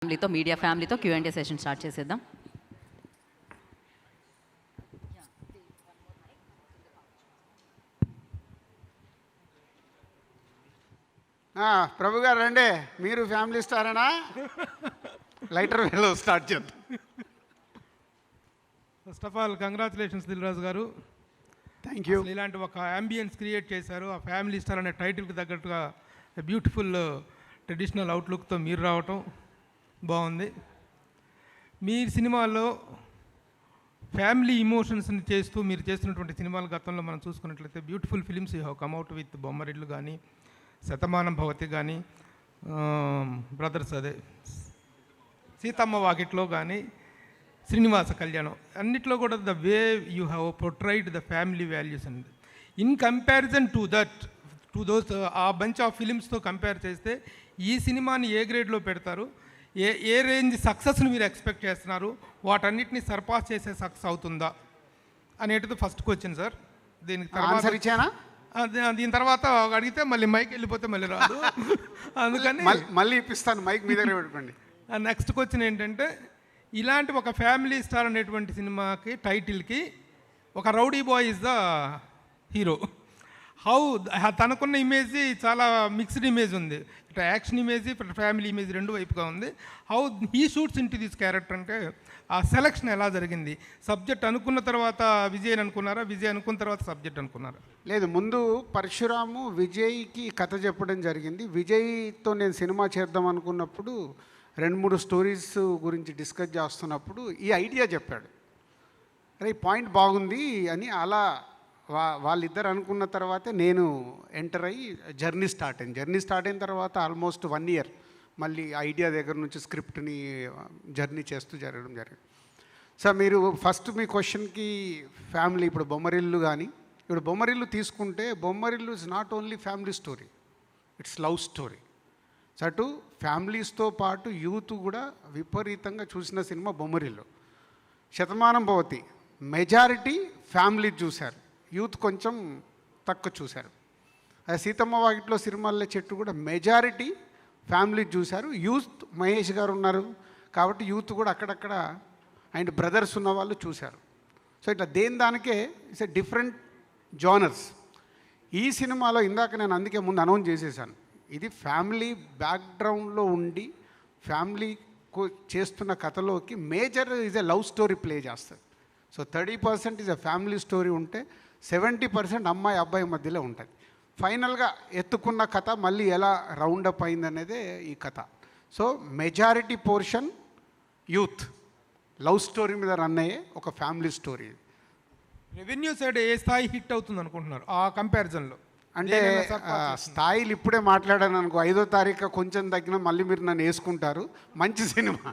ఫ్యామిలీతో మీడియా ఫ్యామిలీతో Q&A session start చేసేద్దాం. ప్రభు గారు రండి, మీరు ఫ్యామిలీ స్టారేనా? లైటర్ వేలో స్టార్ట్ చేద్దాం. First of all congratulations Dil Raju గారు, థ్యాంక్ యూ. ఇలాంటి ఒక అంబియన్స్ క్రియేట్ చేశారు. ఆ ఫ్యామిలీ స్టార్ అనే టైటిల్కి తగ్గట్టుగా బ్యూటిఫుల్ ట్రెడిషనల్ అవుట్లుక్తో మీరు రావటం బాగుంది. మీ సినిమాలో ఫ్యామిలీ ఇమోషన్స్ని చేస్తూ మీరు చేస్తున్నటువంటి సినిమాల గతంలో మనం చూసుకున్నట్లయితే beautiful films you have come out with Bommarillu కానీ, శతమానం భవతి కానీ, బ్రదర్స్ అదే సీతమ్మ వాకిట్లో కానీ, శ్రీనివాస కళ్యాణం, అన్నిట్లో కూడా the way you have portrayed the family values and in comparison to that to those a bunch of ఫిలిమ్స్తో కంపేర్ చేస్తే ఈ సినిమాని ఏ గ్రేడ్లో పెడతారు? ఏ రేంజ్ సక్సెస్ని మీరు ఎక్స్పెక్ట్ చేస్తున్నారు? వాటన్నిటిని సర్పాస్ చేసే సక్సెస్ అవుతుందా అనేటిది ఫస్ట్ క్వశ్చన్ సార్. దీనికి తర్వాత దీని తర్వాత అడిగితే మళ్ళీ మైక్ వెళ్ళిపోతే మళ్ళీ రాదు, అందుకని మళ్ళీ ఇప్పిస్తాను మైక్ మీ దగ్గర పెట్టుకోండి. నెక్స్ట్ క్వశ్చన్ ఏంటంటే, ఇలాంటి ఒక ఫ్యామిలీ స్టార్ అనేటువంటి సినిమాకి టైటిల్కి ఒక rowdy boy is the hero. How తనకున్న ఇమేజ్ చాలా మిక్స్డ్ ఇమేజ్ ఉంది, ఇట్లా యాక్షన్ ఇమేజ్ ఫ్యామిలీ ఇమేజ్ రెండు వైపుగా ఉంది. How he shoots in to this character అంటే ఆ సెలక్షన్ ఎలా జరిగింది? సబ్జెక్ట్ అనుకున్న తర్వాత విజయ్ అనుకున్నారా, విజయ్ అనుకున్న తర్వాత సబ్జెక్ట్ అనుకున్నారా? లేదు, ముందు పరశురాము విజయ్కి కథ చెప్పడం జరిగింది. విజయ్తో నేను సినిమా చేద్దాం అనుకున్నప్పుడు 2-3 స్టోరీస్ గురించి డిస్కస్ చేస్తున్నప్పుడు ఈ ఐడియా చెప్పాడు. అరే పాయింట్ బాగుంది అని అలా వాళ్ళిద్దరు అనుకున్న తర్వాతే నేను ఎంటర్ అయ్యి జర్నీ స్టార్ట్ అయిన తర్వాత ఆల్మోస్ట్ 1 year మళ్ళీ ఐడియా దగ్గర నుంచి స్క్రిప్ట్ని జర్నీ చేస్తూ జరగడం జరిగింది. సార్, మీరు ఫస్ట్ మీ క్వశ్చన్కి ఫ్యామిలీ, ఇప్పుడు బొమ్మరిల్లు కానీ, ఇప్పుడు బొమ్మరిల్లు తీసుకుంటే Bommarillu is not only family story, it's love story. So అటు ఫ్యామిలీస్తో పాటు యూత్ కూడా విపరీతంగా చూసిన cinema Bommarillu. Shatamanam Bhavati majority family చూశారు, యూత్ కొంచెం తక్కువ చూశారు. అదే సీతమ్మ వాకిట్లో సిరిమల్లె చెట్టు కూడా మెజారిటీ ఫ్యామిలీ చూశారు. యూత్ మహేష్ గారు ఉన్నారు కాబట్టి యూత్ కూడా అక్కడక్కడ అండ్ బ్రదర్స్ ఉన్న వాళ్ళు చూశారు. సో ఇట్లా దానికే ఇట్స్ ఎ డిఫరెంట్ జానర్స్. ఈ సినిమాలో ఇందాక నేను అందుకే ముందు అనౌన్స్ చేసేసాను, ఇది ఫ్యామిలీ బ్యాక్గ్రౌండ్లో ఉండి ఫ్యామిలీ చేస్తున్న కథలోకి major is a love story play చేస్తుంది. So 30% is a family story ఉంటే 70% అమ్మాయి అబ్బాయి మధ్యలో ఉంటుంది. ఫైనల్గా ఎత్తుకున్న కథ మళ్ళీ ఎలా రౌండప్ అయిందనేదే ఈ కథ. So majority portion youth love story మీద రన్ అయ్యే ఒక ఫ్యామిలీ స్టోరీ. రెవెన్యూ సైడ్ ఏ స్థాయి హిట్ అవుతుంది అనుకుంటున్నారు ఆ కంపారిజన్లో? అంటే స్థాయిలు ఇప్పుడే మాట్లాడాను అనుకో, 5వ తారీఖు కొంచెం తగ్గిన మళ్ళీ మీరు నన్ను వేసుకుంటారు. మంచి సినిమా,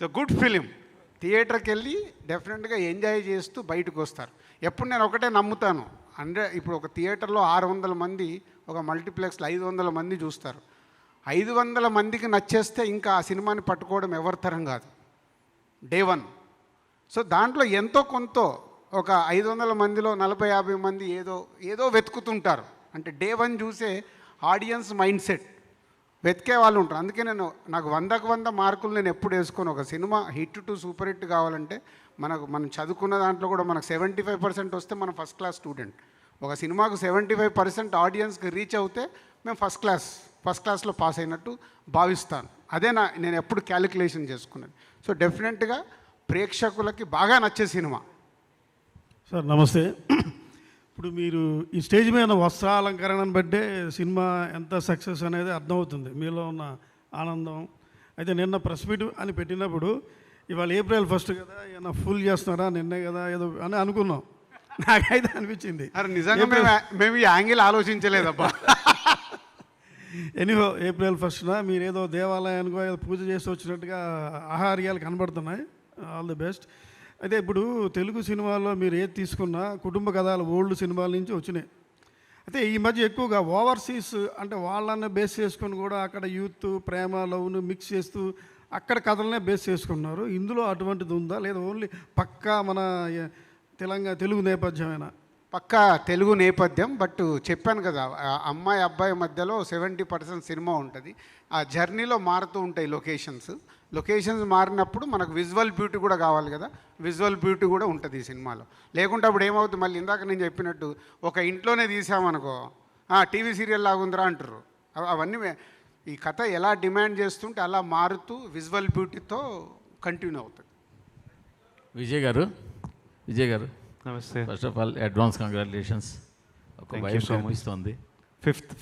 సో గుడ్ ఫిలిం. థియేటర్కి వెళ్ళి డెఫినెట్గా ఎంజాయ్ చేస్తూ బయటకు వస్తారు. ఎప్పుడు నేను ఒకటే నమ్ముతాను, ఇప్పుడు ఒక థియేటర్లో 600 మంది, ఒక మల్టీప్లెక్స్లో 500 మంది చూస్తారు. 500 మందికి నచ్చేస్తే ఇంకా ఆ సినిమాని పట్టుకోవడం ఎవరి తరం కాదు, డే 1. సో దాంట్లో ఎంతో కొంత ఒక 500 మందిలో 40-50 మంది ఏదో వెతుకుతుంటారు. అంటే డే 1 చూసే ఆడియన్స్ మైండ్ సెట్ వెతికే వాళ్ళు ఉంటారు. అందుకే నాకు 100కు 100 మార్కులు నేను ఎప్పుడు వేసుకోను. ఒక cinema hit to super hit కావాలంటే మనం చదువుకున్న దాంట్లో కూడా మనకు 75% వస్తే మనం ఫస్ట్ క్లాస్ స్టూడెంట్. ఒక సినిమాకు 75% ఆడియన్స్కి రీచ్ అవుతే మేము ఫస్ట్ క్లాస్లో పాస్ అయినట్టు భావిస్తాను. అదే నేను ఎప్పుడు క్యాలిక్యులేషన్ చేసుకున్నాను. సో డెఫినెట్గా ప్రేక్షకులకి బాగా నచ్చే సినిమా. సార్ నమస్తే. ఇప్పుడు మీరు ఈ స్టేజ్ మీద వస్త్రాలంకరణను బట్టే సినిమా ఎంత సక్సెస్ అనేది అర్థమవుతుంది, మీలో ఉన్న ఆనందం. అయితే నిన్న ప్రెస్ మీట్ అని పెట్టినప్పుడు ఇవాళ April 1 కదా, ఏమన్నా ఫుల్ చేస్తున్నారా, నిన్నే కదా ఏదో అని అనుకున్నాం. నాకైతే అనిపించింది అరే నిజంగా మేము ఈ యాంగిల్ ఆలోచించలేదబ్బా. ఎనీహో April 1న మీరు ఏదో దేవాలయానికో ఏదో పూజ చేసి వచ్చినట్టుగా ఆహార్యాలు కనబడుతున్నాయి. All the best. అయితే ఇప్పుడు తెలుగు సినిమాల్లో మీరు ఏది తీసుకున్నా కుటుంబ కథలు ఓల్డ్ సినిమాల నుంచి వచ్చినాయి. అయితే ఈ మధ్య ఎక్కువగా ఓవర్సీస్ అంటే వాళ్ళని బేస్ చేసుకొని కూడా అక్కడ యూత్ ప్రేమ లవ్ను మిక్స్ చేస్తూ అక్కడ కథలనే బేస్ చేసుకున్నారు. ఇందులో అటువంటిది ఉందా, లేదా ఓన్లీ పక్కా మన తెలుగు నేపథ్యమేనా? పక్కా తెలుగు నేపథ్యం. బట్ చెప్పాను కదా, అమ్మాయి అబ్బాయి మధ్యలో 70% సినిమా ఉంటుంది. ఆ జర్నీలో మారుతూ ఉంటాయి లొకేషన్స్ మారినప్పుడు మనకు విజువల్ బ్యూటీ కూడా కావాలి కదా, విజువల్ బ్యూటీ కూడా ఉంటుంది ఈ సినిమాలో. లేకుంటే అప్పుడు ఏమవుతుంది, మళ్ళీ ఇందాక నేను చెప్పినట్టు ఒక ఇంట్లోనే తీసామనుకో టీవీ సీరియల్ లాగుందిరా అంటారు. అవన్నీ ఈ కథ ఎలా డిమాండ్ చేస్తుంటే అలా మారుతూ విజువల్ బ్యూటీతో కంటిన్యూ అవుతుంది. విజయ్ గారు నమస్తే. First of all advance congratulations. ఒక వైఫ్ కనిపిస్తుంది.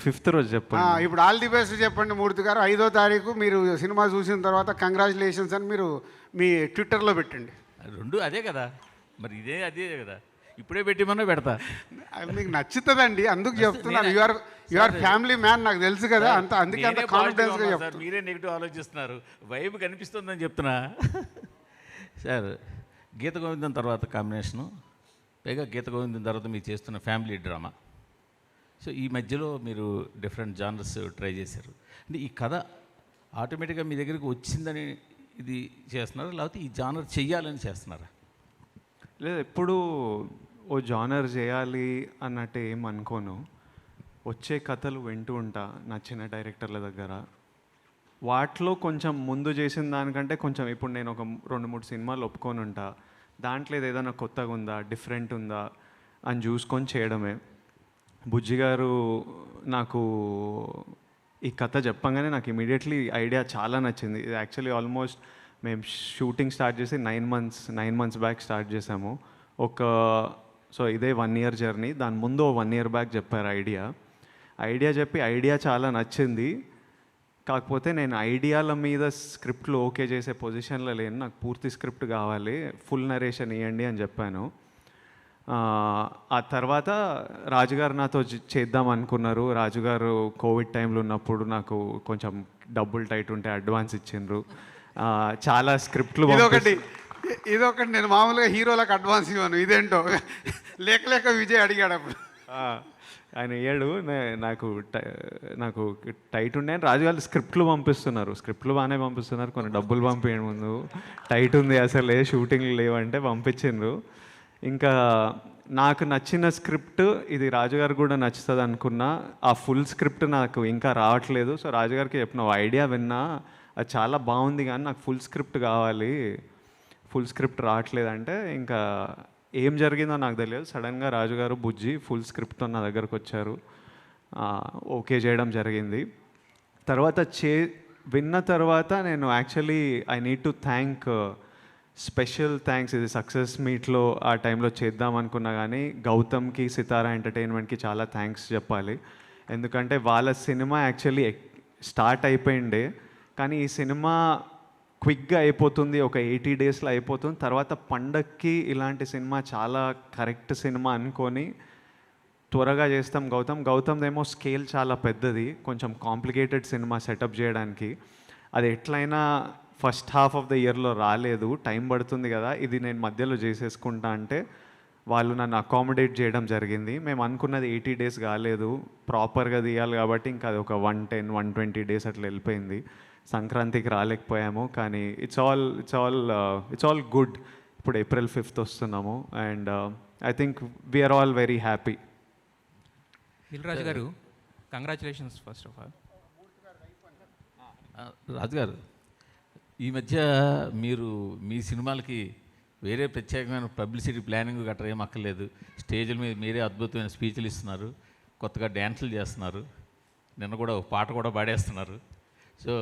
ఫిఫ్త్ రోజు చెప్పండి. ఇప్పుడు ఆల్ ది బెస్ట్ చెప్పండి మూర్తి గారు. 5వ తారీఖు మీరు సినిమా చూసిన తర్వాత కంగ్రాచులేషన్స్ అని మీరు మీ ట్విట్టర్లో పెట్టండి. రెండు అదే కదా, మరి అదే కదా, ఇప్పుడే పెట్టిమన్నా పెడతా. అది మీకు నచ్చుతుందండి, అందుకు చెప్తున్నాను. యు ఆర్ ఫ్యామిలీ మ్యాన్, నాకు తెలుసు కదా, అందుకే అంత కాన్ఫిడెన్స్గా చెప్తాను. మీరే నెగిటివ్ ఆలోచిస్తున్నారు, వైబ్ కనిపిస్తుందని చెప్తున్నా. సార్, గీత గోవిందం తర్వాత కాంబినేషను, పైగా గీత గోవిందం తర్వాత మీరు చేస్తున్న ఫ్యామిలీ డ్రామా. సో ఈ మధ్యలో మీరు డిఫరెంట్ జానర్స్ ట్రై చేశారు. అంటే ఈ కథ ఆటోమేటిక్గా మీ దగ్గరికి వచ్చిందని ఇది చేస్తున్నారా, లేకపోతే ఈ జానర్ చెయ్యాలని చేస్తున్నారా? లేదు, ఎప్పుడు ఓ జానర్ చేయాలి అన్నట్టు ఏం అనుకోను. వచ్చే కథలు వింటూ ఉంటా నచ్చిన డైరెక్టర్ల దగ్గర. వాటిలో కొంచెం ముందు చేసిన దానికంటే కొంచెం ఇప్పుడు నేను ఒక 2-3 సినిమాలు ఒప్పుకొని ఉంటా. దాంట్లో ఏదైనా కొత్తగా ఉందా, డిఫరెంట్ ఉందా అని చూసుకొని చేయడమే. బుజ్జి గారు నాకు ఈ కథ చెప్పంగానే నాకు ఇమీడియట్లీ ఐడియా చాలా నచ్చింది. ఇది యాక్చువల్లీ ఆల్మోస్ట్ మేము షూటింగ్ స్టార్ట్ చేసి 9 మంత్స్ బ్యాక్ స్టార్ట్ చేసాము. సో ఇదే 1 year జర్నీ. దాని ముందు 1 year బ్యాక్ చెప్పారు ఐడియా చెప్పి ఐడియా చాలా నచ్చింది. కాకపోతే నేను ఐడియాల మీద స్క్రిప్ట్లు ఓకే చేసే పొజిషన్లో లేను, నాకు పూర్తి స్క్రిప్ట్ కావాలి, ఫుల్ నరేషన్ ఇవ్వండి అని చెప్పాను. ఆ తర్వాత రాజుగారు నాతో చేద్దాం అనుకున్నారు. రాజుగారు కోవిడ్ టైంలో ఉన్నప్పుడు నాకు కొంచెం డబ్బులు టైట్ ఉంటే అడ్వాన్స్ ఇచ్చిండ్రు. చాలా స్క్రిప్ట్లు ఇదొకటి నేను మామూలుగా హీరోలకు అడ్వాన్స్ ఇవ్వను, ఇదేంటో లేక విజయ్ అడిగాడు అప్పుడు. ఆయన ఇయ్యాడు. నాకు టైట్ ఉండే రాజుగారు స్క్రిప్ట్లు బాగానే పంపిస్తున్నారు, కొన్ని డబ్బులు పంపించండి ముందు, టైట్ ఉంది అసలు షూటింగ్లు లేవంటే పంపించిండ్రు. ఇంకా నాకు నచ్చిన స్క్రిప్ట్ ఇది రాజుగారు కూడా నచ్చుతుంది అనుకున్నా. ఆ ఫుల్ స్క్రిప్ట్ నాకు ఇంకా రావట్లేదు. సో రాజుగారికి చెప్పిన ఐడియా విన్నా, అది చాలా బాగుంది కానీ నాకు ఫుల్ స్క్రిప్ట్ కావాలి, ఫుల్ స్క్రిప్ట్ రావట్లేదంటే ఇంకా ఏం జరిగిందో నాకు తెలియదు. సడన్గా రాజుగారు బుజ్జి ఫుల్ స్క్రిప్ట్తో నా దగ్గరకు వచ్చారు, ఓకే చేయడం జరిగింది. తర్వాత విన్న తర్వాత నేను actually I need to thank, special thanks. ఇది సక్సెస్ మీట్లో ఆ టైంలో చేద్దాం అనుకున్నా కానీ గౌతమ్కి, సితారా ఎంటర్టైన్మెంట్కి చాలా థ్యాంక్స్ చెప్పాలి. ఎందుకంటే వాళ్ళ సినిమా యాక్చువల్లీ స్టార్ట్ అయిపోయిండే, కానీ ఈ సినిమా క్విక్గా అయిపోతుంది, ఒక 80 daysలో అయిపోతుంది. తర్వాత పండక్కి ఇలాంటి సినిమా చాలా కరెక్ట్ సినిమా అనుకొని త్వరగా చేస్తాం. గౌతమ్దేమో స్కేల్ చాలా పెద్దది, కొంచెం కాంప్లికేటెడ్ సినిమా సెటప్ చేయడానికి. అది ఎట్లయినా ఫస్ట్ హాఫ్ ఆఫ్ ద ఇయర్లో రాలేదు, టైం పడుతుంది కదా, ఇది నేను మధ్యలో చేసేసుకుంటా అంటే వాళ్ళు నన్ను అకామిడేట్ చేయడం జరిగింది. మేము అనుకున్నది 80 days కాలేదు, ప్రాపర్గా తీయాలి కాబట్టి ఇంకా అది ఒక 110-120 days అట్లా వెళ్ళిపోయింది. సంక్రాంతికి రాలేకపోయాము, కానీ ఇట్స్ ఆల్ గుడ్. ఇప్పుడు April 5th వస్తున్నాము and I think we're all very happy. Dil Raju garu, congratulations first of all. రాజుగారు, ఈ మధ్య మీరు మీ సినిమాలకి వేరే ప్రత్యేకమైన పబ్లిసిటీ ప్లానింగ్ గట్రా ఏం అక్కర్లేదు, స్టేజ్ల మీద మీరే అద్భుతమైన స్పీచ్లు ఇస్తున్నారు, కొత్తగా డ్యాన్సులు చేస్తున్నారు, నిన్న కూడా ఒక పాట కూడా పాడేస్తున్నారు. సో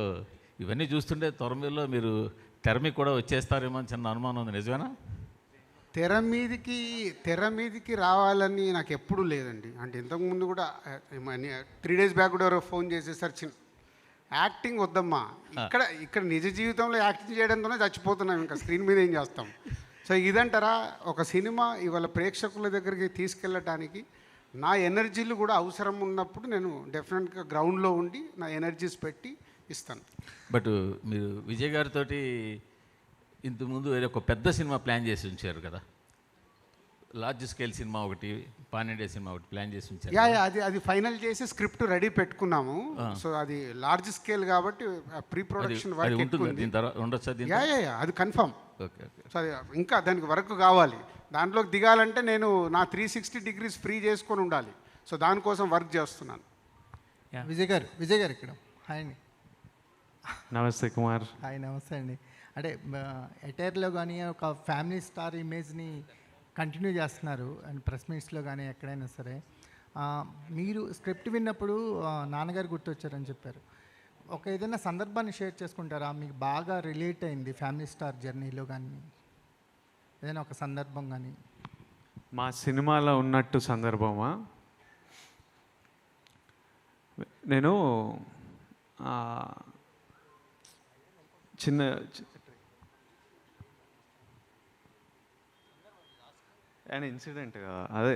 ఇవన్నీ చూస్తుంటే త్వరలో మీరు తెర మీద కూడా వచ్చేస్తారేమో అని చిన్న అనుమానం ఉంది, నిజమేనా? తెర మీదకి రావాలని నాకు ఎప్పుడూ లేదండి. అంటే ఇంతకుముందు కూడా 3 days బ్యాక్ కూడా ఎవరో ఫోన్ చేసేసరికి యాక్టింగ్ వద్దమ్మా, ఇక్కడ నిజ జీవితంలో యాక్టింగ్ చేయడంతోనే చచ్చిపోతున్నాం, ఇంకా స్క్రీన్ మీద ఏం చేస్తాం. సో ఇదంటారా, ఒక సినిమా ఇవాళ ప్రేక్షకుల దగ్గరికి తీసుకెళ్ళటానికి నా ఎనర్జీలు కూడా అవసరం ఉన్నప్పుడు నేను డెఫినెట్గా గ్రౌండ్లో ఉండి నా ఎనర్జీస్ పెట్టి ఇస్తాను. బట్ మీరు విజయ్ గారితో ఇంతకుముందు వేరే ఒక పెద్ద సినిమా ప్లాన్ చేసి ఉంచారు కదా, లార్జ్ స్కేల్ సినిమా ఒకటి, పాన్-ఇండియా సినిమా ఒకటి ప్లాన్ చేసి ఉంచారు. అది ఫైనల్ చేసి స్క్రిప్ట్ రెడీ పెట్టుకున్నాము. సో అది లార్జ్ స్కేల్ కాబట్టి ప్రీ ప్రొడక్షన్ వర్క్ ఉంటుంది, దీని తర్వాత ఉండొచ్చా? అది కన్ఫర్మ్. ఓకే. సో అది ఇంకా దానికి వర్క్ కావాలి. దాంట్లోకి దిగాలంటే నేను నా 360 డిగ్రీస్ ఫ్రీ చేసుకొని ఉండాలి. సో దానికోసం వర్క్ చేస్తున్నాను. విజయ్ గారు ఇక్కడ హాయ్ అండి. నమస్తే కుమార్. హాయ్ నమస్తే అండి. అంటే ఎటైర్లో కానీ ఒక ఫ్యామిలీ స్టార్ ఇమేజ్ని కంటిన్యూ చేస్తున్నారు అండ్ ప్రెస్ మీట్స్లో కానీ ఎక్కడైనా సరే. మీరు స్క్రిప్ట్ విన్నప్పుడు నాన్నగారు గుర్తొచ్చారని చెప్పారు. ఒక ఏదైనా సందర్భాన్ని షేర్ చేసుకుంటారా మీకు బాగా రిలేట్ అయింది ఫ్యామిలీ స్టార్ జర్నీలో కానీ ఏదైనా ఒక సందర్భం కానీ? మా సినిమాలో ఉన్నట్టు సందర్భమా? నేను చిన్న అండ్ ఇన్సిడెంట్ అదే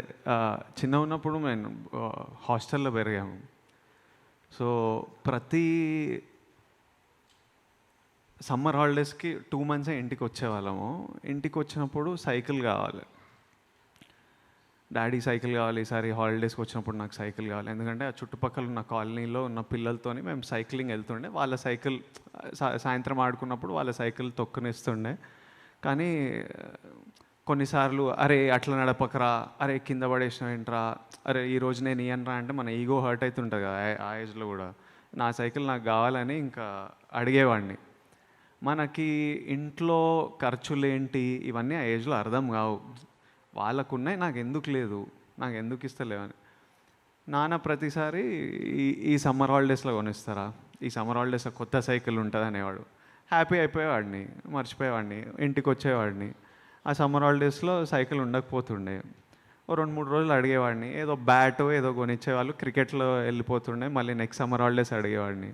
చిన్న ఉన్నప్పుడు నేను హాస్టల్లో పెరిగాము. సో ప్రతి సమ్మర్ హాలిడేస్కి 2 months ఇంటికి వచ్చేవాళ్ళము. ఇంటికి వచ్చినప్పుడు సైకిల్ కావాలి, డాడీ సైకిల్ కావాలి, ఈసారి హాలిడేస్కి వచ్చినప్పుడు నాకు సైకిల్ కావాలి. ఎందుకంటే ఆ చుట్టుపక్కల ఉన్న కాలనీలో ఉన్న పిల్లలతోని మేము సైక్లింగ్ వెళ్తుండే. వాళ్ళ సైకిల్ సాయంత్రం ఆడుకున్నప్పుడు వాళ్ళ సైకిల్ తొక్కనిస్తుండే. కానీ కొన్నిసార్లు అరే అట్లా నడపకరా, అరే కింద పడేసిన ఏంట్రా, అరే ఈరోజు నేను ఇయ్యనరా అంటే మన ఈగో హర్ట్ అవుతుంటుంది కదా ఆ ఏజ్లో కూడా. నా సైకిల్ నాకు కావాలని ఇంకా అడిగేవాడిని. మనకి ఇంట్లో ఖర్చులేంటి ఇవన్నీ ఆ ఏజ్లో అర్థం కావు. వాళ్ళకున్నాయి, నాకు ఎందుకు లేదు, నాకు ఎందుకు ఇస్తలేవని. నాన్న ప్రతిసారి ఈ సమ్మర్ హాలిడేస్లో కొనిస్తారా, ఈ సమ్మర్ హాలిడేస్లో కొత్త సైకిల్ ఉంటుంది అనేవాడు. హ్యాపీ అయిపోయేవాడిని, మర్చిపోయేవాడిని, ఇంటికి వచ్చేవాడిని. ఆ సమ్మర్ హాలిడేస్లో సైకిల్ ఉండకపోతుండే. 2-3 రోజులు అడిగేవాడిని, ఏదో బ్యాటో ఏదో కొనిచ్చేవాళ్ళు, క్రికెట్లో వెళ్ళిపోతుండే. మళ్ళీ నెక్స్ట్ సమ్మర్ హాలిడేస్ అడిగేవాడిని.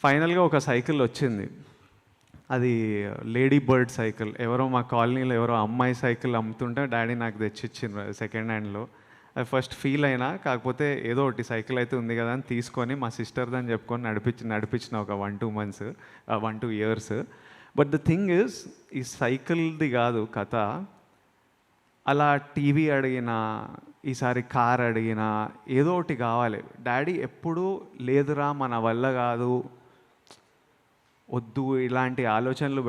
ఫైనల్గా ఒక సైకిల్ వచ్చింది. అది లేడీ బర్డ్ సైకిల్. ఎవరో మా కాలనీలో ఎవరో అమ్మాయి సైకిల్ అమ్ముతుంటే డాడీ నాకు తెచ్చిచ్చిండ్రు సెకండ్ హ్యాండ్లో. అది ఫస్ట్ ఫీల్ అయినా, కాకపోతే ఏదో ఒకటి సైకిల్ అయితే ఉంది కదా అని తీసుకొని మా సిస్టర్దని చెప్పుకొని నడిపించిన ఒక 1-2 months 1-2 years. But the thing is, ఈ సైకిల్ది కాదు కథ. అలా టీవీ అడిగినా, ఈసారి కార్ అడిగినా ఏదో ఒకటి కావాలి. డాడీ ఎప్పుడూ లేదురా మన వల్ల కాదు, వద్దు ఇలాంటి ఆలోచనలు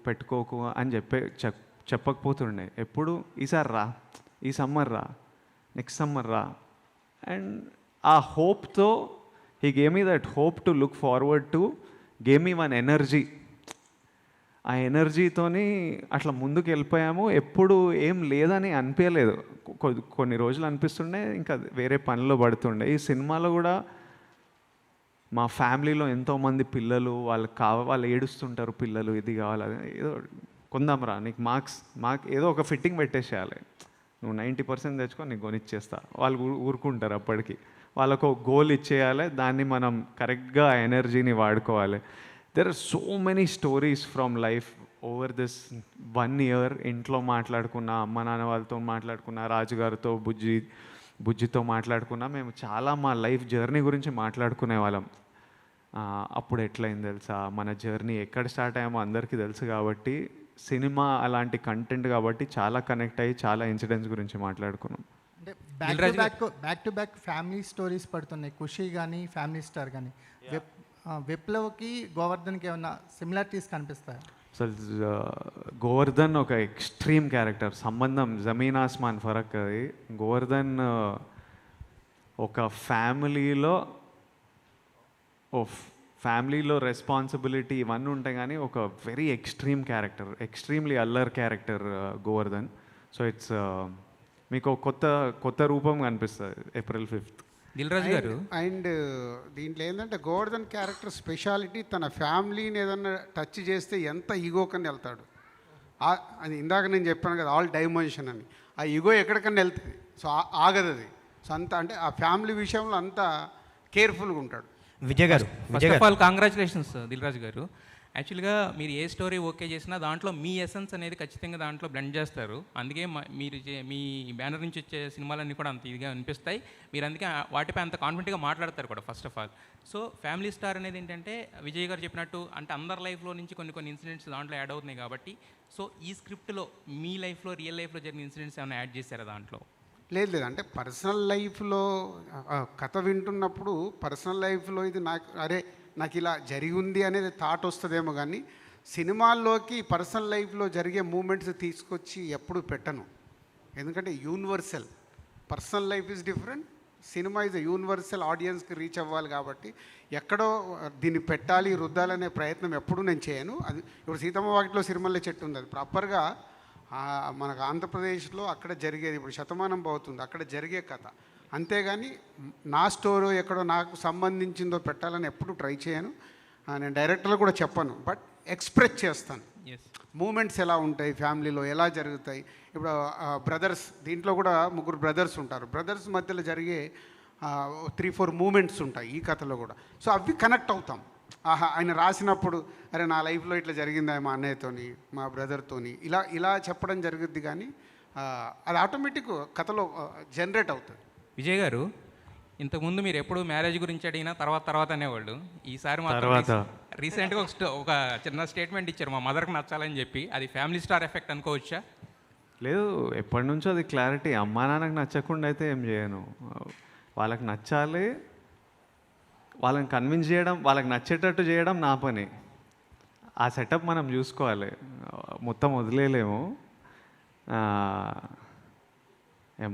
పెట్టుకోకు అని చెప్పకపోతుండే. ఎప్పుడు ఈసారి రా, ఈ సమ్మర్ రా, నెక్స్ట్ సమ్మర్ రా. అండ్ ఆ హోప్తో he gave me that hope to look forward to, gave me one energy. ఆ ఎనర్జీతోని అట్లా ముందుకు వెళ్ళిపోయాము. ఎప్పుడు ఏం లేదని అనిపించలేదు. కొన్ని రోజులు అనిపిస్తుండే, ఇంకా వేరే పనిలో పడుతుండే. ఈ సినిమాలో కూడా మా ఫ్యామిలీలో ఎంతోమంది పిల్లలు వాళ్ళు ఏడుస్తుంటారు, పిల్లలు ఇది కావాలి అది ఏదో కొందాంరా, నీకు మార్క్స్ ఏదో ఒక ఫిట్టింగ్ పెట్టేసేయాలి, నువ్వు 90% తెచ్చుకో, నీకు కొనిచ్చేస్తా. వాళ్ళు ఊరుకుంటారు. అప్పటికి వాళ్ళకు ఒక గోల్ ఇచ్చేయాలి, దాన్ని మనం కరెక్ట్గా ఆ ఎనర్జీని వాడుకోవాలి. There are so many stories from life over this 1 year. ఇంట్లో మాట్లాడుకున్నా, అమ్మ నాన్న వాళ్ళతో మాట్లాడుకున్నా, రాజుగారితో బుజ్జితో మాట్లాడుకున్నా. మేము చాలా మా లైఫ్ జర్నీ గురించి మాట్లాడుకునే వాళ్ళం. అప్పుడు ఎట్లయింది తెలుసా, మన జర్నీ ఎక్కడ స్టార్ట్ అయ్యామో అందరికీ తెలుసు. కాబట్టి సినిమా అలాంటి కంటెంట్ కాబట్టి చాలా కనెక్ట్ అయ్యి చాలా ఇన్సిడెంట్స్ గురించి మాట్లాడుకున్నాం. అంటే back to back family stories పడుతున్నాయి. ఖుషి కానీ ఫ్యామిలీ స్టార్ కానీ. విప్లవ్కి గోవర్ధన్కి ఏమన్నా సిమిలారిటీస్ కనిపిస్తాయి? అసలు గోవర్ధన్ ఒక ఎక్స్ట్రీమ్ క్యారెక్టర్, సంబంధం జమీన్ ఆస్మాన్ ఫరక్. అది గోవర్ధన్ ఒక ఫ్యామిలీలో రెస్పాన్సిబిలిటీ ఇవన్నీ ఉంటాయి, కానీ ఒక వెరీ ఎక్స్ట్రీమ్ క్యారెక్టర్, ఎక్స్ట్రీమ్లీ అల్లర్ క్యారెక్టర్ గోవర్ధన్. సో ఇట్స్ మీకు కొత్త రూపం కనిపిస్తుంది April 5th. దిల్ రాజు గారు. అండ్ దీంట్లో ఏంటంటే గోవర్ధన్ క్యారెక్టర్ స్పెషాలిటీ, తన ఫ్యామిలీని ఏదన్నా టచ్ చేస్తే ఎంత ఈగోకని వెళ్తాడు. అది ఇందాక నేను చెప్పాను కదా, ఆల్ డైమెన్షన్ అని. ఆ ఈగో ఎక్కడికన్నా వెళ్తుంది. సో ఆగదు అది. సో అంత అంటే ఆ ఫ్యామిలీ విషయంలో అంత కేర్ఫుల్గా ఉంటాడు. Vijay garu, first of all congratulations Dil Raju garu. యాక్చువల్గా మీరు ఏ స్టోరీ ఓకే చేసినా దాంట్లో మీ ఎసెన్స్ అనేది ఖచ్చితంగా దాంట్లో బ్లెండ్ చేస్తారు. అందుకే మీరు మీ బ్యానర్ నుంచి వచ్చే సినిమాలన్నీ కూడా అంత ఇదిగా అనిపిస్తాయి. మీరు అందుకే వాటిపై అంత కాన్ఫిడెంట్గా మాట్లాడతారు కూడా first of all. So family star అనేది ఏంటంటే విజయ్ గారు చెప్పినట్టు అంటే అందరి లైఫ్లో నుంచి కొన్ని ఇన్సిడెంట్స్ దాంట్లో యాడ్ అవుతున్నాయి కాబట్టి, సో ఈ స్క్రిప్ట్లో మీ లైఫ్లో రియల్ లైఫ్లో జరిగిన ఇన్సిడెంట్స్ ఏమైనా యాడ్ చేశారా దాంట్లో? లేదు అంటే పర్సనల్ లైఫ్లో కథ వింటున్నప్పుడు పర్సనల్ లైఫ్లో ఇది నాకు ఇలా జరిగి ఉంది అనేది థాట్ వస్తుందేమో, కానీ సినిమాల్లోకి పర్సనల్ లైఫ్లో జరిగే మూమెంట్స్ తీసుకొచ్చి ఎప్పుడు పెట్టను. ఎందుకంటే universal, personal life is different, cinema is universal, ఆడియన్స్కి రీచ్ అవ్వాలి. కాబట్టి ఎక్కడో దీన్ని పెట్టాలి, రుద్దాలనే ప్రయత్నం ఎప్పుడూ నేను చేయను. అది ఇప్పుడు సీతమ్మ వాకిట్లో సిరిమల్లె చెట్టు ఉంది, అది ప్రాపర్గా మనకు ఆంధ్రప్రదేశ్లో అక్కడ జరిగేది. ఇప్పుడు శతమానం అవుతుంది, అక్కడ జరిగే కథ. అంతేగాని నా స్టోరీ ఎక్కడో నాకు సంబంధించిందో పెట్టాలని ఎప్పుడు ట్రై చేయను. నేను డైరెక్టర్లు కూడా చెప్పను, బట్ ఎక్స్ప్రెస్ చేస్తాను. మూమెంట్స్ ఎలా ఉంటాయి, ఫ్యామిలీలో ఎలా జరుగుతాయి. ఇప్పుడు బ్రదర్స్, దీంట్లో కూడా 3 బ్రదర్స్ ఉంటారు. బ్రదర్స్ మధ్యలో జరిగే 3-4 మూమెంట్స్ ఉంటాయి ఈ కథలో కూడా. సో అవి కనెక్ట్ అవుతాం. ఆయన రాసినప్పుడు అరే నా లైఫ్లో ఇట్లా జరిగిందా మా అన్నయ్యతోని, మా బ్రదర్తోని, ఇలా చెప్పడం జరుగుద్ది. కానీ అది ఆటోమేటిక్ కథలో జనరేట్ అవుతుంది. విజయ్ గారు, ఇంతకుముందు మీరు ఎప్పుడు మ్యారేజ్ గురించి అడిగినా తర్వాత అనేవాళ్ళు. ఈసారి తర్వాత. రీసెంట్గా ఒక చిన్న స్టేట్మెంట్ ఇచ్చారు, మా మదర్కి నచ్చాలని చెప్పి. అది ఫ్యామిలీ స్టార్ ఎఫెక్ట్ అనుకోవచ్చా? లేదు, ఎప్పటి నుంచో అది క్లారిటీ. అమ్మా నాన్నకు నచ్చకుండా అయితే ఏం చేయను. వాళ్ళకి నచ్చాలి, వాళ్ళని కన్విన్స్ చేయడం, వాళ్ళకి నచ్చేటట్టు చేయడం నా పని. ఆ సెటప్ మనం చూసుకోవాలి, మొత్తం వదిలేయలేము.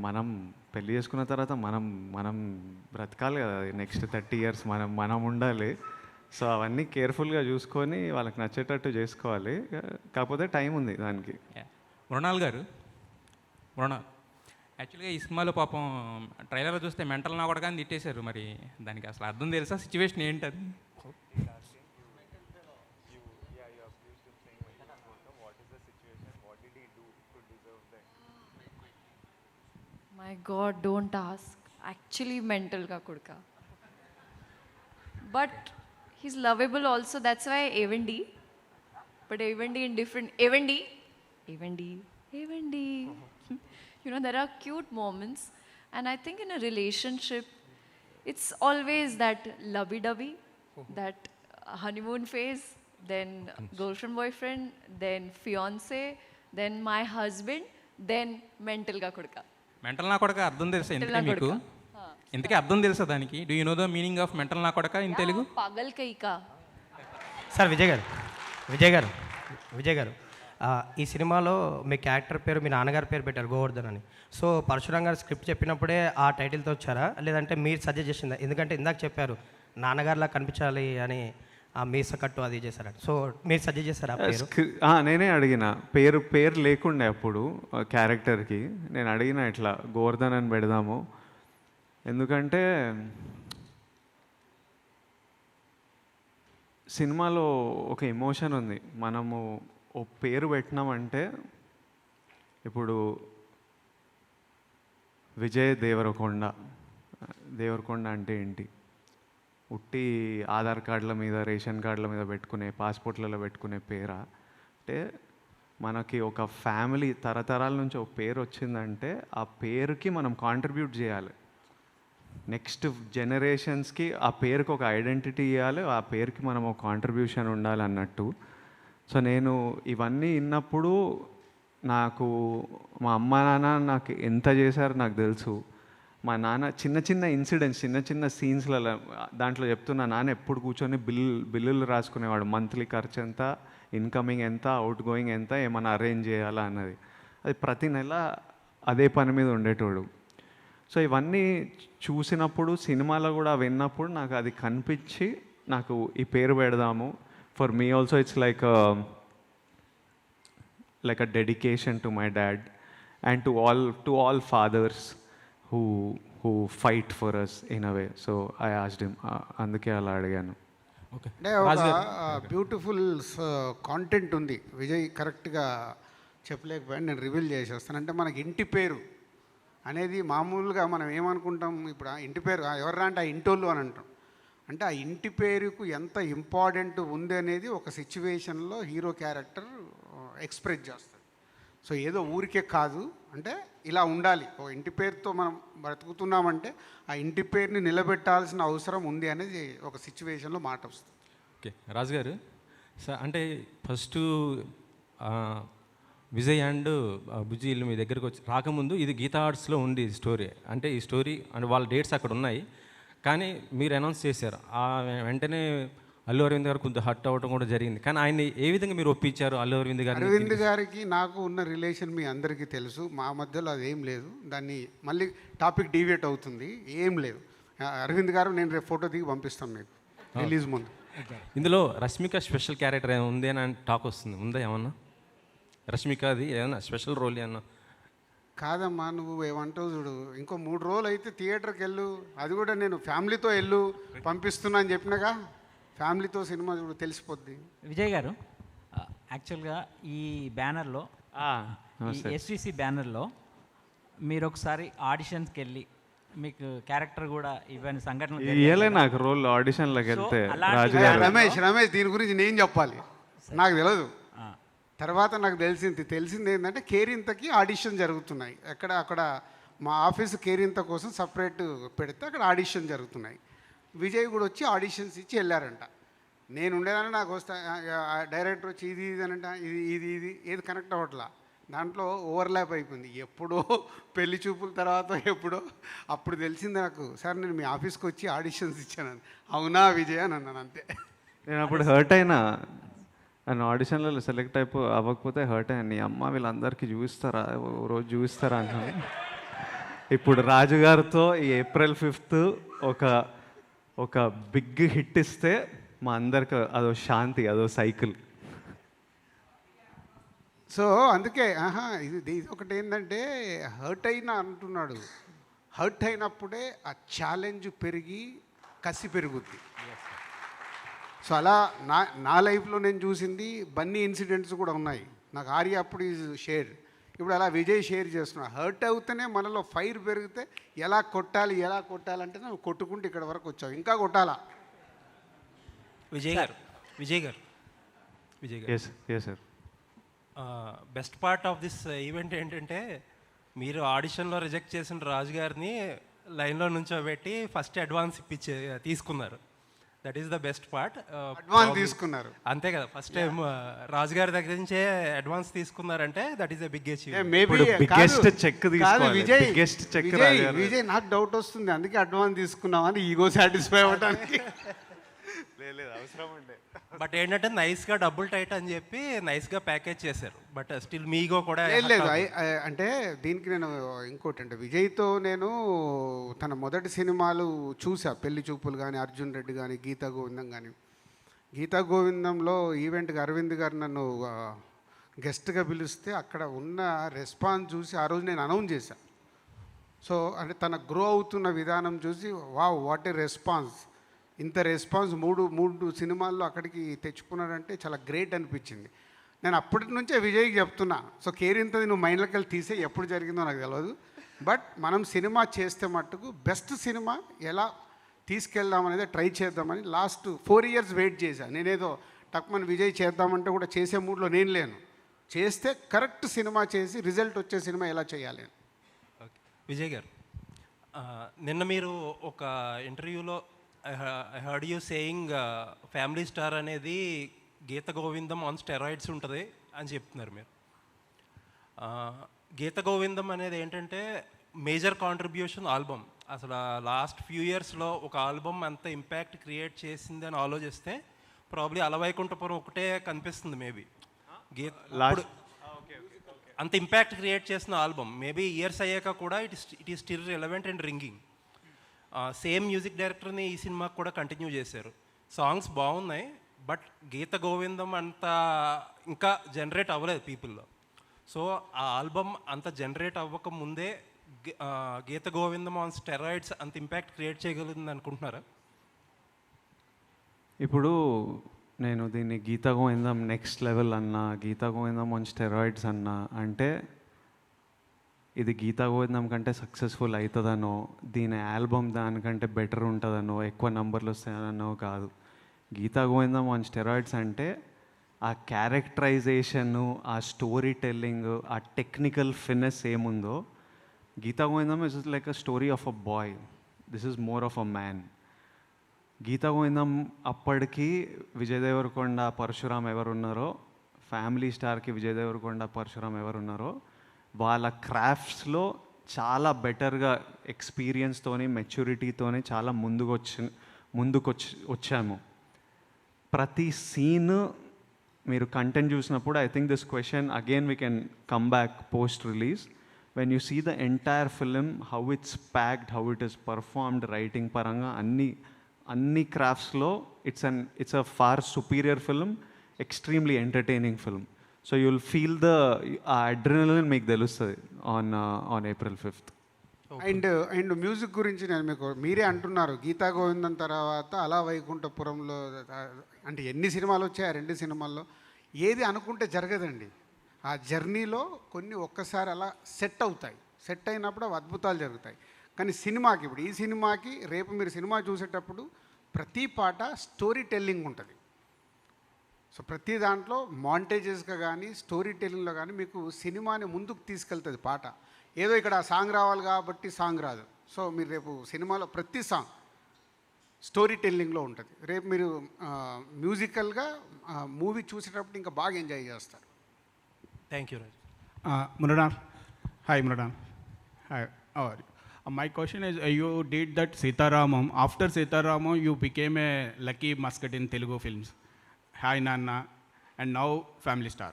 మనం పెళ్ళి చేసుకున్న తర్వాత మనం బ్రతకాలి కదా, నెక్స్ట్ 30 years మనం ఉండాలి. సో అవన్నీ కేర్ఫుల్గా చూసుకొని వాళ్ళకి నచ్చేటట్టు చేసుకోవాలి. కాకపోతే టైం ఉంది దానికి. మృణాల్ గారు, యాక్చువల్గా ఈ సినిమాలో పాపం ట్రైలర్లో చూస్తే మెంటల్ నా కూడా కానీ తిట్టేశారు. మరి దానికి అసలు అర్థం తెలుసా? సిచ్యువేషన్ ఏంటది? My God, don't ask. Actually mental ka kudka. But he's lovable also. That's why Evendi. But Evendi in different... Evendi. You know, there are cute moments. And I think in a relationship, it's always that lovey-dovey, that honeymoon phase, then girlfriend-boyfriend, then fiancé, then my husband, then mental ka kudka. Mental నా కొడక అర్థం తెలుసా ఇంతకీ మీకు? ఇంతకీ అర్థం తెలుసా దానికి? Do you know the meaning of mental నా కొడక in Telugu? Paagal కైకా. Sir Vijay గారు ఈ సినిమాలో మీ క్యారెక్టర్ పేరు మీ నాన్నగారి పేరు పెట్టారు, గోవర్ధన్ అని. సో పరశురామ్ గారు స్క్రిప్ట్ చెప్పినప్పుడే ఆ టైటిల్తో వచ్చారా, లేదంటే మీరు సజెస్ట్ చేసిందా? ఎందుకంటే ఇందాక చెప్పారు నాన్నగారిలా కనిపించాలి అని ఆ మీస కట్టు అది చేశారంట. సో మీరు సజెస్ట్ చేశారా పేరు? నేనే అడిగిన, పేరు లేకుండే అప్పుడు క్యారెక్టర్కి. నేను అడిగిన ఇట్లా గోవర్ధన్ అని పెడదాము, ఎందుకంటే సినిమాలో ఒక ఎమోషన్ ఉంది. మనము ఓ పేరు పెట్టినామంటే, ఇప్పుడు విజయ్ దేవరకొండ అంటే ఏంటి? ఉట్టి ఆధార్ కార్డుల మీద, రేషన్ కార్డుల మీద పెట్టుకునే, పాస్పోర్ట్లలో పెట్టుకునే పేరా? అంటే మనకి ఒక ఫ్యామిలీ తరతరాల నుంచి ఒక పేరు వచ్చిందంటే ఆ పేరుకి మనం కాంట్రిబ్యూట్ చేయాలి. నెక్స్ట్ జనరేషన్స్కి ఆ పేరుకి ఒక ఐడెంటిటీ ఇవ్వాలి, ఆ పేరుకి మనం ఒక కాంట్రిబ్యూషన్ ఉండాలి అన్నట్టు. సో నేను ఇవన్నీ విన్నప్పుడు నాకు మా అమ్మ నాన్న నాకు ఎంత చేశారో నాకు తెలుసు. మా నాన్న చిన్న ఇన్సిడెంట్స్, చిన్న సీన్స్లలో దాంట్లో చెప్తున్నా, నాన్న ఎప్పుడు కూర్చొని బిల్లులు రాసుకునేవాడు. మంత్లీ ఖర్చు ఎంత, ఇన్కమింగ్ ఎంత, అవుట్ గోయింగ్ ఎంత, ఏమైనా అరేంజ్ చేయాలా అన్నది. అది ప్రతి నెల అదే పని మీద ఉండేటోడు. సో ఇవన్నీ చూసినప్పుడు, సినిమాలో కూడా విన్నప్పుడు నాకు అది కనిపించి నాకు ఈ పేరు పెడదాము. For me also it's like a dedication to my dad and to all fathers who fight for us in a way. So I asked him, అందుకే అలా అడిగాను. అంటే ఒక బ్యూటిఫుల్ కాంటెంట్ ఉంది. విజయ్ కరెక్ట్గా చెప్పలేకపోయాను, నేను రివీల్ చేసేస్తాను. అంటే మనకి ఇంటి పేరు అనేది మామూలుగా మనం ఏమనుకుంటాం, ఇప్పుడు ఆ ఇంటి పేరు ఎవర్రా అంటే ఆ ఇంటోళ్ళు అని అంటాం. అంటే ఆ ఇంటి పేరుకు ఎంత ఇంపార్టెంట్ ఉంది అనేది ఒక సిచ్యువేషన్లో హీరో క్యారెక్టర్ ఎక్స్ప్రెస్ చేస్తాడు. సో ఏదో ఊరికే కాదు, అంటే ఇలా ఉండాలి. ఒక ఇంటి పేరుతో మనం బ్రతుకుతున్నామంటే ఆ ఇంటి పేరుని నిలబెట్టాల్సిన అవసరం ఉంది అనేది ఒక సిచ్యువేషన్లో మాట వస్తుంది. ఓకే రాజు గారు, సార్ అంటే ఫస్ట్ విజయ్ అండ్ బుజ్జి ఇల్లు మీ దగ్గరకు వచ్చి రాకముందు ఇది గీతా ఆర్ట్స్లో ఉంది స్టోరీ. అంటే ఈ స్టోరీ అండ్ వాళ్ళ డేట్స్ అక్కడ ఉన్నాయి, కానీ మీరు అనౌన్స్ చేశారు. వెంటనే అల్లు అరవింద్ గారు కొంచెం హర్ట్ అవ్వడం కూడా జరిగింది. కానీ ఆయన్ని ఏ విధంగా మీరు ఒప్పించారు అల్లు అరవింద్ గారు? అరవింద్ గారికి నాకు ఉన్న రిలేషన్ మీ అందరికీ తెలుసు. మా మధ్యలో అదేం లేదు. దాన్ని మళ్ళీ టాపిక్ డీవియేట్ అవుతుంది. ఏం లేదు. అరవింద్ గారు నేను రేపు ఫోటో దిగి పంపిస్తాను మీకు రిలీజ్ ముందు. ఇందులో రష్మిక స్పెషల్ క్యారెక్టర్ ఏమైనా ఉంది అని టాక్ వస్తుంది, ఉందా ఏమన్నా? రష్మికది ఏమన్నా స్పెషల్ రోల్ ఏమన్నా? కాదమ్మా, నువ్వు ఏమంటావు చూడు, ఇంకో 3 రోజులు అయితే థియేటర్కి వెళ్ళు. అది కూడా నేను ఫ్యామిలీతో వెళ్ళు పంపిస్తున్నా అని చెప్పినాగా. ఫ్యామిలీతో సినిమా చూడు, తెలిసిపోద్ది. విజయ్ గారు, యాక్చువల్గా ఈ బ్యానర్లో ఎస్విసి బ్యానర్లో మీరు ఒకసారి ఆడిషన్స్కి వెళ్ళి మీకు క్యారెక్టర్ కూడా ఇవన్నీ సంఘటనలు ఇయ్యలే నాకు రోల్ ఆడిషన్లోకి వెళ్తే. రమేష్ దీని గురించి నేను చెప్పాలి, నాకు తెలియదు. తర్వాత నాకు తెలిసింది ఏంటంటే కేరింతకి ఆడిషన్ జరుగుతున్నాయి. అక్కడ మా ఆఫీసు కేరింత కోసం సపరేట్ పెడితే అక్కడ ఆడిషన్ జరుగుతున్నాయి. విజయ్ కూడా వచ్చి ఆడిషన్స్ ఇచ్చి వెళ్ళారంట. నేను ఉండేదాన్ని, నాకు వస్తా డైరెక్టర్ వచ్చి ఇది అనంట, ఇది ఏది కనెక్ట్ అవ్వట్లా. దాంట్లో ఓవర్లాప్ అయిపోయింది. ఎప్పుడో పెళ్లి చూపుల తర్వాత ఎప్పుడో అప్పుడు తెలిసింది నాకు, సార్ నేను మీ ఆఫీస్కి వచ్చి ఆడిషన్స్ ఇచ్చాను. అవునా విజయ్ అని అన్నాను, అంతే. నేను అప్పుడు హర్ట్ అయినా, నన్ను ఆడిషన్లలో సెలెక్ట్ అవ్వకపోతే హర్ట్ అయ్యాను. నీ అమ్మ వీళ్ళందరికీ చూపిస్తారా, రోజు చూపిస్తారా అంటాను. ఇప్పుడు రాజుగారితో ఈ April 5th ఒక బిగ్ హిట్ ఇస్తే మా అందరికి అదో శాంతి, అదో సైకిల్. సో అందుకే ఇది ఒకటి ఏంటంటే హర్ట్ అయినా అంటున్నాడు. హర్ట్ అయినప్పుడే ఆ ఛాలెంజ్ పెరిగి కసి పెరుగుద్ది. సో అలా నా లైఫ్లో నేను చూసింది బన్నీ ఇన్సిడెంట్స్ కూడా ఉన్నాయి. నాకు ఆర్య అప్పుడు ఈజ్ షేర్, ఇప్పుడు అలా విజయ్ షేర్ చేస్తున్నాడు. హర్ట్ అవుతూనే మనలో ఫైర్ పెరిగితే ఎలా కొట్టాలంటే నువ్వు కొట్టుకుంటూ ఇక్కడ వరకు వచ్చావు, ఇంకా కొట్టాలా. Vijay garu yes sir, best part of this event ఏంటంటే మీరు ఆడిషన్లో రిజెక్ట్ చేసిన రాజు గారిని లైన్లో నుంచోబెట్టి ఫస్ట్ అడ్వాన్స్ తీసుకున్నారు. That is the best part. Advance తీసుకున్నారు అంతే కదా, ఫస్ట్ టైం రాజు గారి దగ్గర నుంచే అడ్వాన్స్ తీసుకున్నారంటే దట్ ఈస్ ద బిగ్ విజయ్ నాకు డౌట్ వస్తుంది, అందుకే అడ్వాన్స్ తీసుకున్నామని ఈగో సాటిస్ఫై అవ్వడానికి. అవసరం ఉండే. బట్ ఏంటంటే నైస్గా డబుల్ టైట్ అని చెప్పి నైస్గా ప్యాకేజ్ చేశారు. బట్ స్టిల్ మీగో కూడా లేదు. అంటే దీనికి నేను ఇంకోటి అంటే విజయ్తో నేను తన మొదటి సినిమాలు చూసా, పెళ్లి చూపులు కానీ, అర్జున్ రెడ్డి కానీ, గీతా గోవిందం కానీ. గీతా గోవిందంలో ఈవెంట్కి అరవింద్ గారు నన్ను గెస్ట్గా పిలిస్తే అక్కడ ఉన్న రెస్పాన్స్ చూసి ఆ రోజు నేను అనౌన్స్ చేశాను. సో అంటే తన గ్రో అవుతున్న విధానం చూసి వాట్ ఏ రెస్పాన్స్, ఇంత రెస్పాన్స్ మూడు సినిమాల్లో అక్కడికి తెచ్చుకున్నాడంటే చాలా గ్రేట్ అనిపించింది. నేను అప్పటి నుంచే విజయ్కి చెప్తున్నా, సో కేరింతది నువ్వు మైండ్లోకి వెళ్ళి తీసే, ఎప్పుడు జరిగిందో నాకు తెలియదు. బట్ మనం సినిమా చేస్తే మట్టుకు బెస్ట్ సినిమా ఎలా తీసుకెళ్దామనేది ట్రై చేద్దామని లాస్ట్ 4 years వెయిట్ చేశాను. నేనేదో టక్మన్ విజయ్ చేద్దామంటే కూడా చేసే మూడ్లో నేను లేను. చేస్తే కరెక్ట్ సినిమా చేసి రిజల్ట్ వచ్చే సినిమా ఎలా చేయాలి. విజయ్ గారు, నిన్న మీరు ఒక ఇంటర్వ్యూలో I heard you saying family star అనేది గీత గోవిందం ఆన్ స్టెరాయిడ్స్ ఉంటుంది అని చెప్తున్నారు మీరు. గీత గోవిందం అనేది ఏంటంటే మేజర్ కాంట్రిబ్యూషన్ ఆల్బమ్. అసలు లాస్ట్ ఫ్యూ ఇయర్స్లో ఒక ఆల్బమ్ అంత ఇంపాక్ట్ క్రియేట్ చేసింది అని ఆలోచిస్తే ప్రాబ్లీ అలవైకుంఠపురం ఒకటే కనిపిస్తుంది మేబీ. అంత ఇంపాక్ట్ క్రియేట్ చేసిన ఆల్బమ్ మేబీ ఇయర్స్ అయ్యాక కూడా it is still relevant and ringing. Same music డైరెక్టర్ని ఈ సినిమాకి కూడా కంటిన్యూ చేశారు. సాంగ్స్ బాగున్నాయి, బట్ గీత గోవిందం అంత ఇంకా జనరేట్ అవ్వలేదు పీపుల్లో. సో ఆ ఆల్బమ్ అంత జనరేట్ అవ్వక ముందే గీత గోవిందం ఆన్ స్టెరాయిడ్స్ అంత ఇంపాక్ట్ క్రియేట్ చేయగలిగింది అనుకుంటున్నారా? ఇప్పుడు నేను దీన్ని గీత గోవిందం నెక్స్ట్ లెవెల్ అన్నా, గీత గోవిందం ఆన్ స్టెరాయిడ్స్ అన్నా అంటే ఇది గీతా గోవిందం కంటే సక్సెస్ఫుల్ అవుతుందనో, దీని ఆల్బమ్ దానికంటే బెటర్ ఉంటుందనో, ఎక్కువ నంబర్లు వస్తాయనో కాదు. గీతా గోవిందం ఆన్ స్టెరాయిడ్స్ అంటే ఆ క్యారెక్టరైజేషను, ఆ స్టోరీ టెల్లింగ్, ఆ టెక్నికల్ ఫినెస్ ఏముందో, Geetha Govindam is like a story of a boy. This is more of a man. Geetha Govindam అప్పటికి విజయ్ దేవరకొండ, పరశురామ్ ఎవరున్నారో, ఫ్యామిలీ స్టార్కి విజయ్ దేవరకొండ, పరశురామ్ ఎవరున్నారో వాళ్ళ క్రాఫ్ట్స్లో చాలా బెటర్గా ఎక్స్పీరియన్స్తోని, మెచ్యూరిటీతోని చాలా ముందుకు వచ్చాము. ప్రతి సీన్ మీరు కంటెంట్ చూసినప్పుడు I think this question again we can come back post release. When you see the entire film, how it's packed, how it is performed, writing పరంగా అన్ని క్రాఫ్ట్స్లో it's a far superior film, extremely entertaining film. So you will feel ఆ adrenaline మీకు తెలుస్తుంది on April 5th. And music గురించి నేను మీకు మీరే అంటున్నారు గీతా గోవిందం తర్వాత అలా వైకుంఠపురంలో అంటే ఎన్ని సినిమాలు వచ్చాయి ఆ 2 సినిమాల్లో ఏది అనుకుంటే జరగదండి. ఆ జర్నీలో కొన్ని ఒక్కసారి అలా సెట్ అవుతాయి. సెట్ అయినప్పుడు అవి అద్భుతాలు జరుగుతాయి. కానీ సినిమాకి ఇప్పుడు ఈ సినిమాకి రేపు మీరు సినిమా చూసేటప్పుడు ప్రతి పాట స్టోరీ టెల్లింగ్ ఉంటుంది. సో ప్రతి దాంట్లో మాంటేజెస్గా కానీ స్టోరీ టెల్లింగ్లో కానీ మీకు సినిమాని ముందుకు తీసుకెళ్తుంది పాట. ఏదో ఇక్కడ సాంగ్ రావాలి కాబట్టి సాంగ్ రాదు. సో మీరు రేపు సినిమాలో ప్రతి సాంగ్ స్టోరీ టెల్లింగ్లో ఉంటుంది. రేపు మీరు మ్యూజికల్గా మూవీ చూసేటప్పుడు ఇంకా బాగా ఎంజాయ్ చేస్తారు. Thank you Raj. Mrunan. Hi, Mrunan. Hi, how are you? My question is, you did that Sitaramam. After Sitaramam, you became a lucky mascot in Telugu films. Hi Nana, and now Family Star.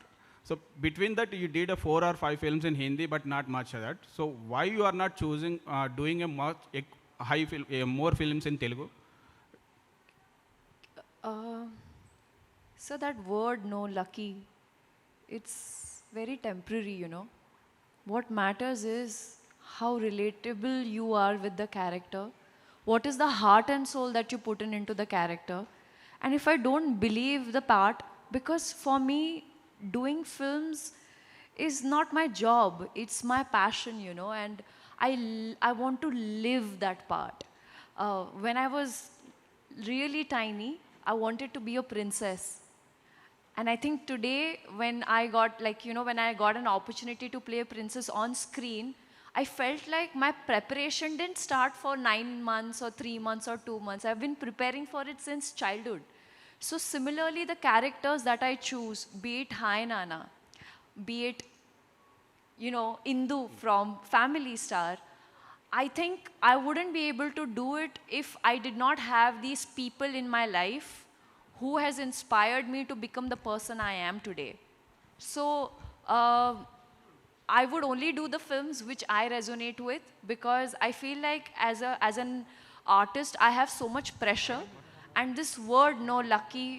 So between that, you did 4 or 5 films in Hindi, but not much of that. So why you are not choosing doing more films in Telugu? So that word, no, lucky, it's very temporary, you know. What matters is how relatable you are with the character. What is the heart and soul that you put into the character? And if I don't believe the part, because for me, doing films is not my job, it's my passion, you know, and I want to live that part. When I was really tiny, I wanted to be a princess. And I think today, when I got, like, you know, when I got an opportunity to play a princess on screen, I felt like my preparation didn't start for 9 months or 3 months or 2 months. I've been preparing for it since childhood. So similarly, the characters that I choose, be it Hi Nana, be it, you know, Indu from Family Star, I think I wouldn't be able to do it if I did not have these people in my life who has inspired me to become the person I am today. So I would only do the films which I resonate with, because I feel like as an artist, I have so much pressure. And this word, no, lucky,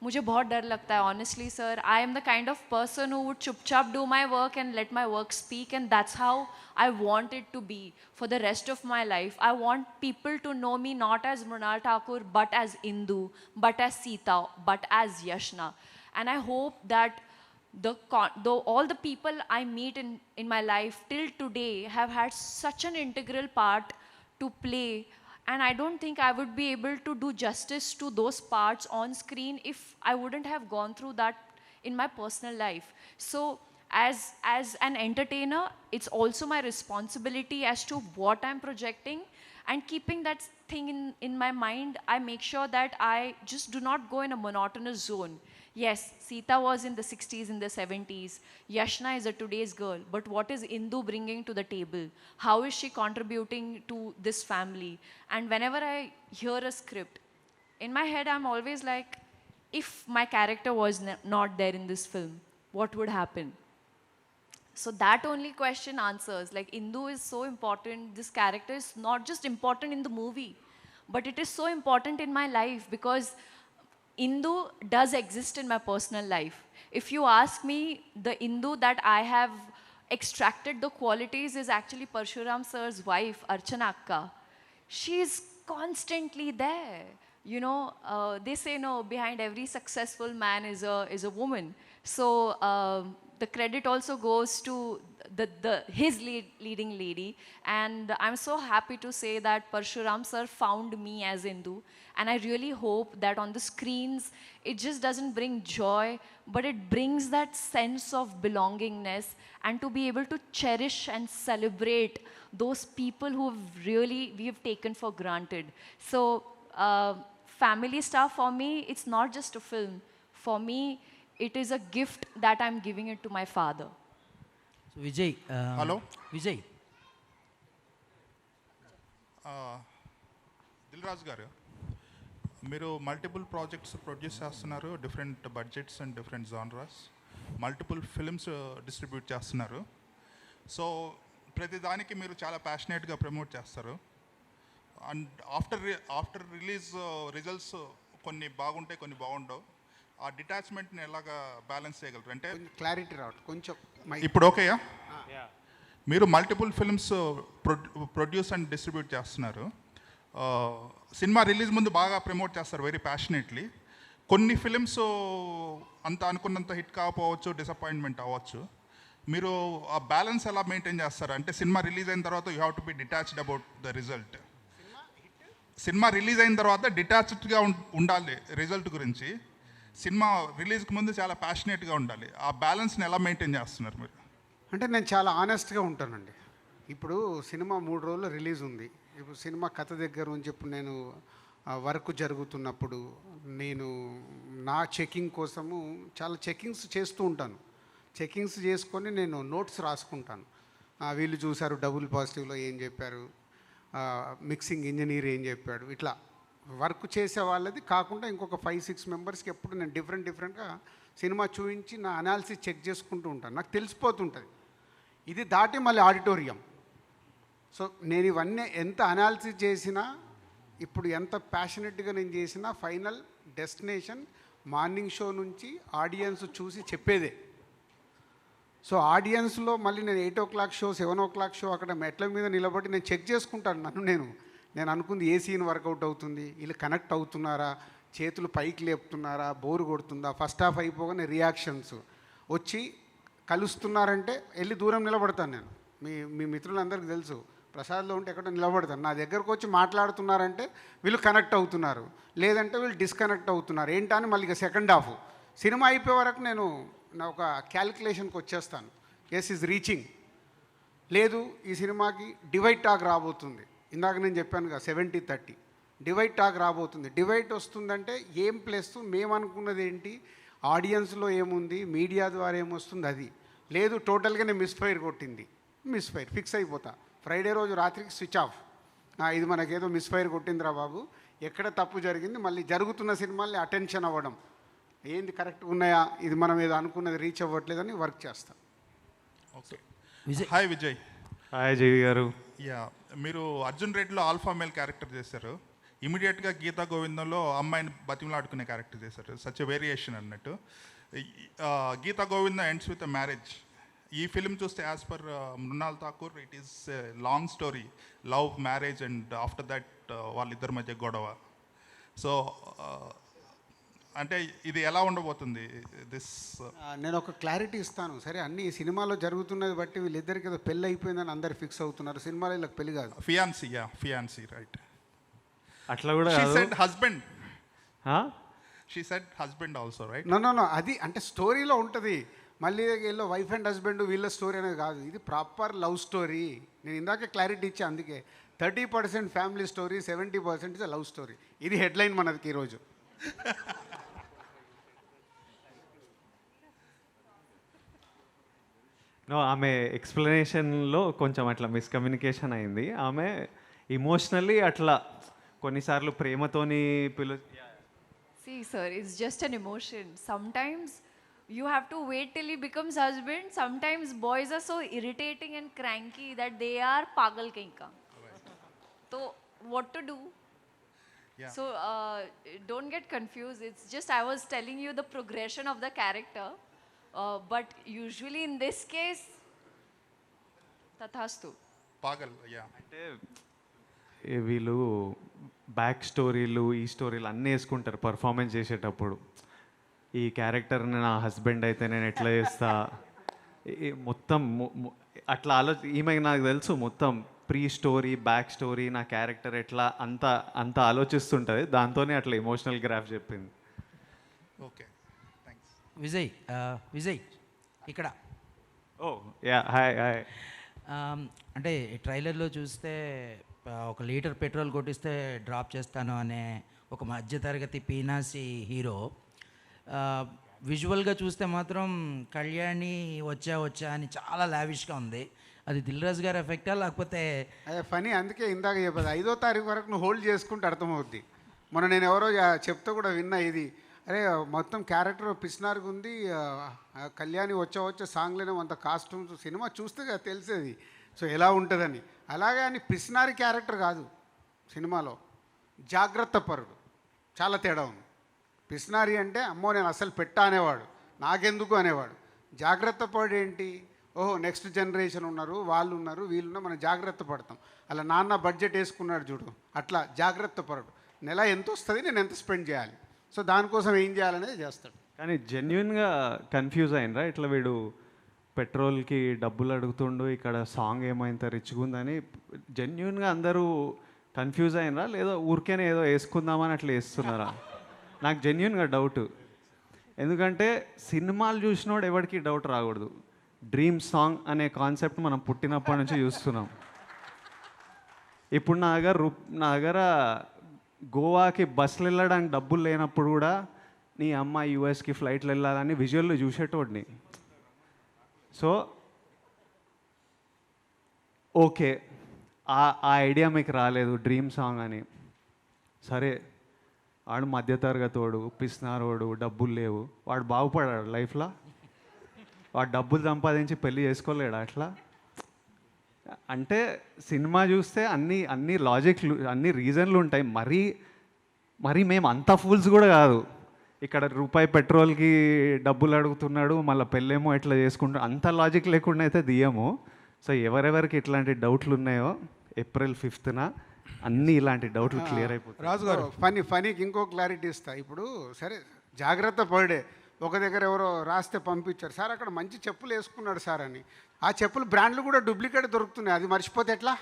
मुझे बहुत डर लगता है, honestly, sir. I am the kind of person who would chupchap do my work and let my work speak, and that's how I want it to be for the rest of my life. I want people to know me not as Mrunal Thakur, but as Indu, but as Sita, but as Yashna. And I hope that all the people I meet in my life till today have had such an integral part to play. And I don't think I would be able to do justice to those parts on screen if I wouldn't have gone through that in my personal life. So as an entertainer, it's also my responsibility as to what I'm projecting, and keeping that thing in my mind, I make sure that I just do not go in a monotonous zone. Yes, Sita was in the 60s, in the 70s. Yashna is a today's girl. But what is Indu bringing to the table? How is she contributing to this family? And whenever I hear a script, in my head, I'm always like, if my character was not there in this film, what would happen? So that only question answers. Like, Indu is so important. This character is not just important in the movie, but it is so important in my life, because Indu does exist in my personal life. If you ask me, the Indu that I have extracted the qualities is actually Parshuram sir's wife, Archana Akka. She is constantly there. You know, they say, no, behind every successful man is a woman. So the credit also goes to his leading lady. And I'm so happy to say that Parshuram sir found me as Indu. And I really hope that on the screens, it just doesn't bring joy, but it brings that sense of belongingness, and to be able to cherish and celebrate those people who we have taken for granted. So Family Star, for me, it's not just a film. For me, it is a gift that I'm giving it to my father. So Vijay. Hello? Vijay. Dil Raju గారు, మీరు multiple projects produce చేస్తున్నారు, different budgets and different genres, multiple films distribute చేస్తున్నారు. So ప్రతిదానికి మీరు చాలా ప్యాషనేట్గా promote చేస్తారు. And after release results కొన్ని బాగుంటాయి, కొన్ని బాగుండవు. ఆ డిటాచ్మెంట్ని ఎలాగా బ్యాలెన్స్ చేయగలరు? అంటే క్లారిటీ రావట్లేదు కొంచెం. ఇప్పుడు ఓకేయా? మీరు multiple films produce and distribute చేస్తున్నారు. సినిమా రిలీజ్ ముందు బాగా ప్రమోట్ చేస్తారు వెరీ ప్యాషనేట్లీ. కొన్ని ఫిలిమ్స్ అంత అనుకున్నంత హిట్ కాకపోవచ్చు, డిసప్పాయింట్మెంట్ అవ్వచ్చు. మీరు ఆ బ్యాలెన్స్ ఎలా మెయింటైన్ చేస్తారు? అంటే సినిమా రిలీజ్ అయిన తర్వాత you have to be detached about the result. Cinema release అయిన తర్వాత డిటాచ్డ్గా ఉండాలి రిజల్ట్ గురించి. సినిమా రిలీజ్కి ముందు చాలా ప్యాషనేట్గా ఉండాలి. ఆ బ్యాలెన్స్ని ఎలా మెయింటైన్ చేస్తున్నారు మీరు? అంటే నేను చాలా ఆనెస్ట్గా ఉంటానండి. ఇప్పుడు సినిమా 3 రోజులు రిలీజ్ ఉంది. ఇప్పుడు సినిమా కథ దగ్గర నుంచి ఇప్పుడు నేను వర్క్ జరుగుతున్నప్పుడు నేను నా చెకింగ్ కోసము చాలా చెకింగ్స్ చేస్తూ ఉంటాను. చెకింగ్స్ చేసుకొని నేను నోట్స్ రాసుకుంటాను. వీళ్ళు చూశారు డబుల్ పాజిటివ్లో ఏం చెప్పారు, మిక్సింగ్ ఇంజనీర్ ఏం చెప్పాడు, ఇట్లా వర్క్ చేసే వాళ్ళది కాకుండా ఇంకొక 5-6 మెంబర్స్కి ఎప్పుడు నేను డిఫరెంట్గా సినిమా చూపించి నా అనాలిసిస్ చెక్ చేసుకుంటూ ఉంటాను. నాకు తెలిసిపోతుంటుంది. ఇది దాటి మళ్ళీ ఆడిటోరియం. సో నేను ఇవన్నీ ఎంత అనాలిసిస్ చేసినా, ఇప్పుడు ఎంత ప్యాషనెట్గా నేను చేసినా, ఫైనల్ డెస్టినేషన్ మార్నింగ్ షో నుంచి ఆడియన్స్ చూసి చెప్పేదే. సో ఆడియన్స్లో మళ్ళీ నేను 8 o'clock షో, 7 o'clock షో అక్కడ మెట్ల మీద నిలబడి నేను చెక్ చేసుకుంటాను నన్ను నేను అనుకుంది ఏ సీన్ వర్కౌట్ అవుతుంది, వీళ్ళు కనెక్ట్ అవుతున్నారా, చేతులు పైకి లేపుతున్నారా, బోరు కొడుతుందా, ఫస్ట్ హాఫ్ అయిపోగానే రియాక్షన్స్ వచ్చి కలుస్తున్నారంటే వెళ్ళి దూరం నిలబడతాను నేను. మీ మిత్రులందరికీ తెలుసు, ప్రసాద్లో ఉంటే ఎక్కడ నిలబడతాను. నా దగ్గరకు వచ్చి మాట్లాడుతున్నారంటే వీళ్ళు కనెక్ట్ అవుతున్నారు, లేదంటే వీళ్ళు డిస్కనెక్ట్ అవుతున్నారు ఏంటా అని మళ్ళీ సెకండ్ హాఫ్ సినిమా అయిపోయే వరకు నేను నా ఒక క్యాలిక్యులేషన్కి వచ్చేస్తాను. ఎస్ ఈజ్ రీచింగ్, లేదు ఈ సినిమాకి డివైడ్ టాక్ రాబోతుంది. ఇందాక నేను చెప్పానుగా 70-30 డివైడ్ టాక్ రాబోతుంది. డివైడ్ వస్తుందంటే ఏం ప్లస్ మేము అనుకున్నది ఏంటి, ఆడియన్స్లో ఏముంది, మీడియా ద్వారా ఏమొస్తుంది అది. లేదు టోటల్గా నేను మిస్ఫైర్ కొట్టింది, మిస్ఫైర్ ఫిక్స్ అయిపోతా. ఫ్రైడే రోజు రాత్రికి స్విచ్ ఆఫ్. ఇది మనకేదో మిస్ఫైర్ కొట్టిందిరా బాబు, ఎక్కడ తప్పు జరిగింది, మళ్ళీ జరుగుతున్న సినిమాల్ని అటెన్షన్ అవ్వడం, ఏంది కరెక్ట్గా ఉన్నాయా, ఇది మనం ఏదో అనుకున్నది రీచ్ అవ్వట్లేదని వర్క్ చేస్తాం. Okay. Hi Vijay. Hi Jai garu. Yeah, మీరు అర్జున్ రెడ్డిలో ఆల్ఫా మేల్ క్యారెక్టర్ చేశారు. ఇమీడియట్గా గీతా గోవిందంలో అమ్మాయిని బతిమలాడుకునే క్యారెక్టర్ చేశారు. సచ్ ఎ వేరియేషన్ అన్నట్టు. Geetha Govindam ends with a marriage. ఈ ఫిల్మ్ చూస్తే as per Mrunal Thakur it is long story, love, marriage and after that వాళ్ళిద్దరి మధ్య గొడవ. సో అంటే ఇది ఎలా ఉండబోతుంది దిస్? నేను ఒక క్లారిటీ ఇస్తాను. సరే, అన్ని సినిమాలో జరుగుతున్నది బట్టి వీళ్ళిద్దరికి ఏదో పెళ్ళి అయిపోయిందని అందరు ఫిక్స్ అవుతున్నారు. సినిమాలో వీళ్ళకి పెళ్ళి కాదు, ఫియాన్సీ. Yeah, fiancée, right. అట్లా కూడా she said husband. She said husband also, right? No అది అంటే స్టోరీలో ఉంటుంది. మళ్ళీ వీళ్ళు వైఫ్ అండ్ హస్బెండ్ వీళ్ళ స్టోరీ అనేది కాదు, ఇది ప్రాపర్ లవ్ స్టోరీ. నేను ఇందాకే క్లారిటీ ఇచ్చా. అందుకే 30% family story, 70% is love story. ఇది హెడ్లైన్ మనకి ఈరోజు. ఆమె ఎక్స్ప్లెనేషన్లో కొంచెం అట్లా మిస్కమ్యూనికేషన్ అయింది. ఆమె ఇమోషనల్లీ అట్లా కొన్నిసార్లు ప్రేమతోని See, sir, it's just an emotion. Sometimes you have to wait till he becomes husband. Sometimes boys are so irritating and cranky that they are pagal kainka. So what to do? Yeah. So don't get confused. It's just I was telling you the progression of the character. But usually in this case, tathastu. పాగల్. Yeah, అంటే వీళ్ళు back స్టోరీలు, ఈ స్టోరీలు అన్నీ వేసుకుంటారు performance చేసేటప్పుడు. ఈ క్యారెక్టర్ని నా హస్బెండ్ అయితే నేను ఎట్లా చేస్తా, మొత్తం అట్లా ఈమెకి నాకు తెలుసు మొత్తం ప్రీ స్టోరీ, బ్యాక్ స్టోరీ, నా క్యారెక్టర్ ఎట్లా అంత ఆలోచిస్తుంటుంది. దాంతోనే అట్లా ఎమోషనల్ గ్రాఫ్ చెప్పింది. ఓకే, విజయ్ ఇక్కడ. ఓ యా, హాయ్ హాయ్. అంటే ట్రైలర్లో చూస్తే 1 లీటర్ పెట్రోల్ కొట్టిస్తే డ్రాప్ చేస్తాను అనే ఒక మధ్యతరగతి పీనాసి హీరో. విజువల్గా చూస్తే మాత్రం కళ్యాణి వచ్చా అని చాలా లావిష్గా ఉంది. అది దిల్ రాజు గారి ఎఫెక్టా లేకపోతే? అదే ఫనీ, అందుకే ఇందాక చెప్పదు 5వ తారీఖు వరకు నువ్వు హోల్డ్ చేసుకుంటే అర్థమవుద్ది. మొన్న నేను ఎవరో చెప్తే కూడా విన్నా ఇది, అరే మొత్తం క్యారెక్టర్ పిసినారుగా ఉంది, కళ్యాణి వచ్చే సాంగ్లోనే అంత కాస్ట్యూమ్స్, సినిమా చూస్తే కదా తెలిసేది సో ఎలా ఉంటుందని. అలాగే అని పిసినారి క్యారెక్టర్ కాదు సినిమాలో, జాగ్రత్త పరుడు, చాలా తేడా ఉంది. పిసినారి అంటే అమ్మో నేను అసలు పెట్టా అనేవాడు, నాకెందుకు అనేవాడు. జాగ్రత్త పరుడు ఏంటి, ఓహో నెక్స్ట్ జనరేషన్ ఉన్నారు, వాళ్ళు ఉన్నారు, వీళ్ళున్నారు, మనం జాగ్రత్త పడతాం. అలా నాన్న బడ్జెట్ వేసుకున్నాడు చూడు, అట్లా జాగ్రత్త పరుడు. నెల ఎంత వస్తుంది, నేను ఎంత స్పెండ్ చేయాలి, సో దానికోసం ఏం చేయాలనేది చేస్తాడు. కానీ జెన్యున్గా కన్ఫ్యూజ్ అయినరా ఇట్లా వీడు పెట్రోల్కి డబ్బులు అడుగుతుండు, ఇక్కడ సాంగ్ ఏమైంత రిచ్గా ఉందని జెన్యున్గా అందరూ కన్ఫ్యూజ్ అయినరా, లేదా ఊరికేనే ఏదో వేసుకుందామని అట్లా వేస్తున్నారా? నాకు జెన్యున్గా డౌట్. ఎందుకంటే సినిమాలు చూసినోడు ఎవరికి డౌట్ రాకూడదు. డ్రీమ్ సాంగ్ అనే కాన్సెప్ట్ మనం పుట్టినప్పటి నుంచి చూస్తున్నాం. ఇప్పుడు నా దగ్గర గోవాకి బస్సులు వెళ్ళడానికి డబ్బులు లేనప్పుడు కూడా నీ అమ్మ యూఎస్కి ఫ్లైట్లు వెళ్ళాలని విజువల్లో చూసేటోడిని. సో ఓకే, ఆ ఐడియా మీకు రాలేదు డ్రీమ్ సాంగ్ అని. సరే, వాడు మధ్యతరగతోడు, పిసినారోడు, డబ్బులు లేవు, వాడు బాగుపడాడు లైఫ్లో? వాడు డబ్బులు సంపాదించి పెళ్ళి చేసుకోలేడు అట్లా? అంటే సినిమా చూస్తే అన్ని లాజిక్లు, అన్ని రీజన్లు ఉంటాయి. మరీ మేము అంత ఫూల్స్ కూడా కాదు. ఇక్కడ రూపాయి పెట్రోల్కి డబ్బులు అడుగుతున్నాడు, మళ్ళీ పెళ్ళేమో ఇట్లా చేసుకుంటాడు, అంత లాజిక్ లేకుండా అయితే దియ్యము. సో ఎవరెవరికి ఇట్లాంటి డౌట్లు ఉన్నాయో ఏప్రిల్ 5th అన్నీ ఇలాంటి డౌట్లు క్లియర్ అయిపోతాయి. రాజు గారు ఫనీకి ఇంకో క్లారిటీ ఇస్తా. ఇప్పుడు సరే జాగ్రత్త పడే ఒక దగ్గర ఎవరో రాస్తే పంపించారు, సార్ అక్కడ మంచి చెప్పులు వేసుకున్నాడు సార్ అని. ఆ చెప్పులు బ్రాండ్లు కూడా డూప్లికేట్ దొరుకుతున్నాయి, అది మర్చిపోతే ఎట్లా?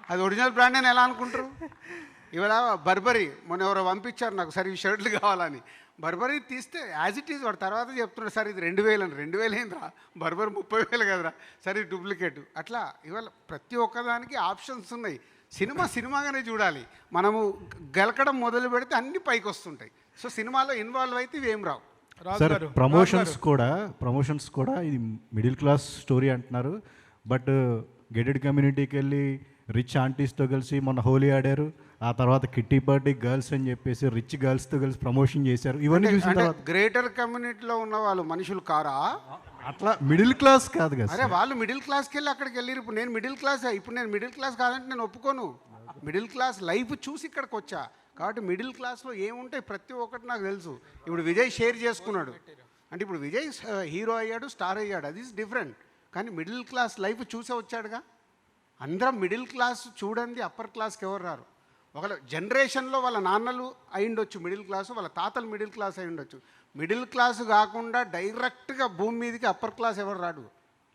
అది ఒరిజినల్ బ్రాండ్ అని ఎలా అనుకుంటారు? ఇవాళ బర్బరీ మొన్న ఎవరో పంపించారు నాకు, సార్ ఈ షర్ట్లు కావాలని. బర్బరీ తీస్తే యాజ్ ఇట్ ఈజ్ వాడు తర్వాత చెప్తున్నాడు, సార్ ఇది 2000 అని. 2000 ఏంద్రా, బర్బర్ 30,000 కదరా, సరే ఇది డూప్లికేట్. అట్లా ఇవాళ ప్రతి ఒక్కదానికి ఆప్షన్స్ ఉన్నాయి. సినిమాగానే చూడాలి. మనము గెలకడం మొదలు పెడితే అన్ని పైకి వస్తుంటాయి. సో సినిమాలో ఇన్వాల్వ్ అయితే ఇవి ఏం రావు. సార్ ప్రమోషన్స్ కూడా ఇది మిడిల్ క్లాస్ స్టోరీ అంటున్నారు, బట్ గెటెడ్ కమ్యూనిటీకి వెళ్ళి రిచ్ ఆంటీస్తో కలిసి మొన్న హోలీ ఆడారు, ఆ తర్వాత కిట్టి పార్టీ గర్ల్స్ అని చెప్పేసి రిచ్ గర్ల్స్తో కలిసి ప్రమోషన్ చేశారు. ఇవన్నీ చూసిన తర్వాత గ్రేటర్ కమ్యూనిటీలో ఉన్న వాళ్ళు మనుషులు కారా? అట్లా మిడిల్ క్లాస్ కాదు కదా. అరే వాళ్ళు మిడిల్ క్లాస్కి వెళ్ళి అక్కడికి వెళ్ళారు. ఇప్పుడు నేను మిడిల్ క్లాస్ కాదంటే నేను ఒప్పుకోను. మిడిల్ క్లాస్ లైఫ్ చూసి ఇక్కడికి వచ్చా కాబట్టి మిడిల్ క్లాస్లో ఏముంటాయి ప్రతి ఒక్కటి నాకు తెలుసు. ఇప్పుడు విజయ్ షేర్ చేసుకున్నాడు అంటే ఇప్పుడు విజయ్ హీరో అయ్యాడు, స్టార్ అయ్యాడు, అది డిఫరెంట్. కానీ మిడిల్ క్లాస్ లైఫ్ చూసే వచ్చాడుగా. అందరం మిడిల్ క్లాస్ చూడండి, అప్పర్ క్లాస్కి ఎవరు రారు. ఒకవేళ జనరేషన్లో వాళ్ళ నాన్నలు అయి ఉండొచ్చు మిడిల్ క్లాసు, వాళ్ళ తాతలు మిడిల్ క్లాస్ అయి ఉండొచ్చు. మిడిల్ క్లాస్ కాకుండా డైరెక్ట్గా భూమి మీదకి అప్పర్ క్లాస్ ఎవరు రాడు.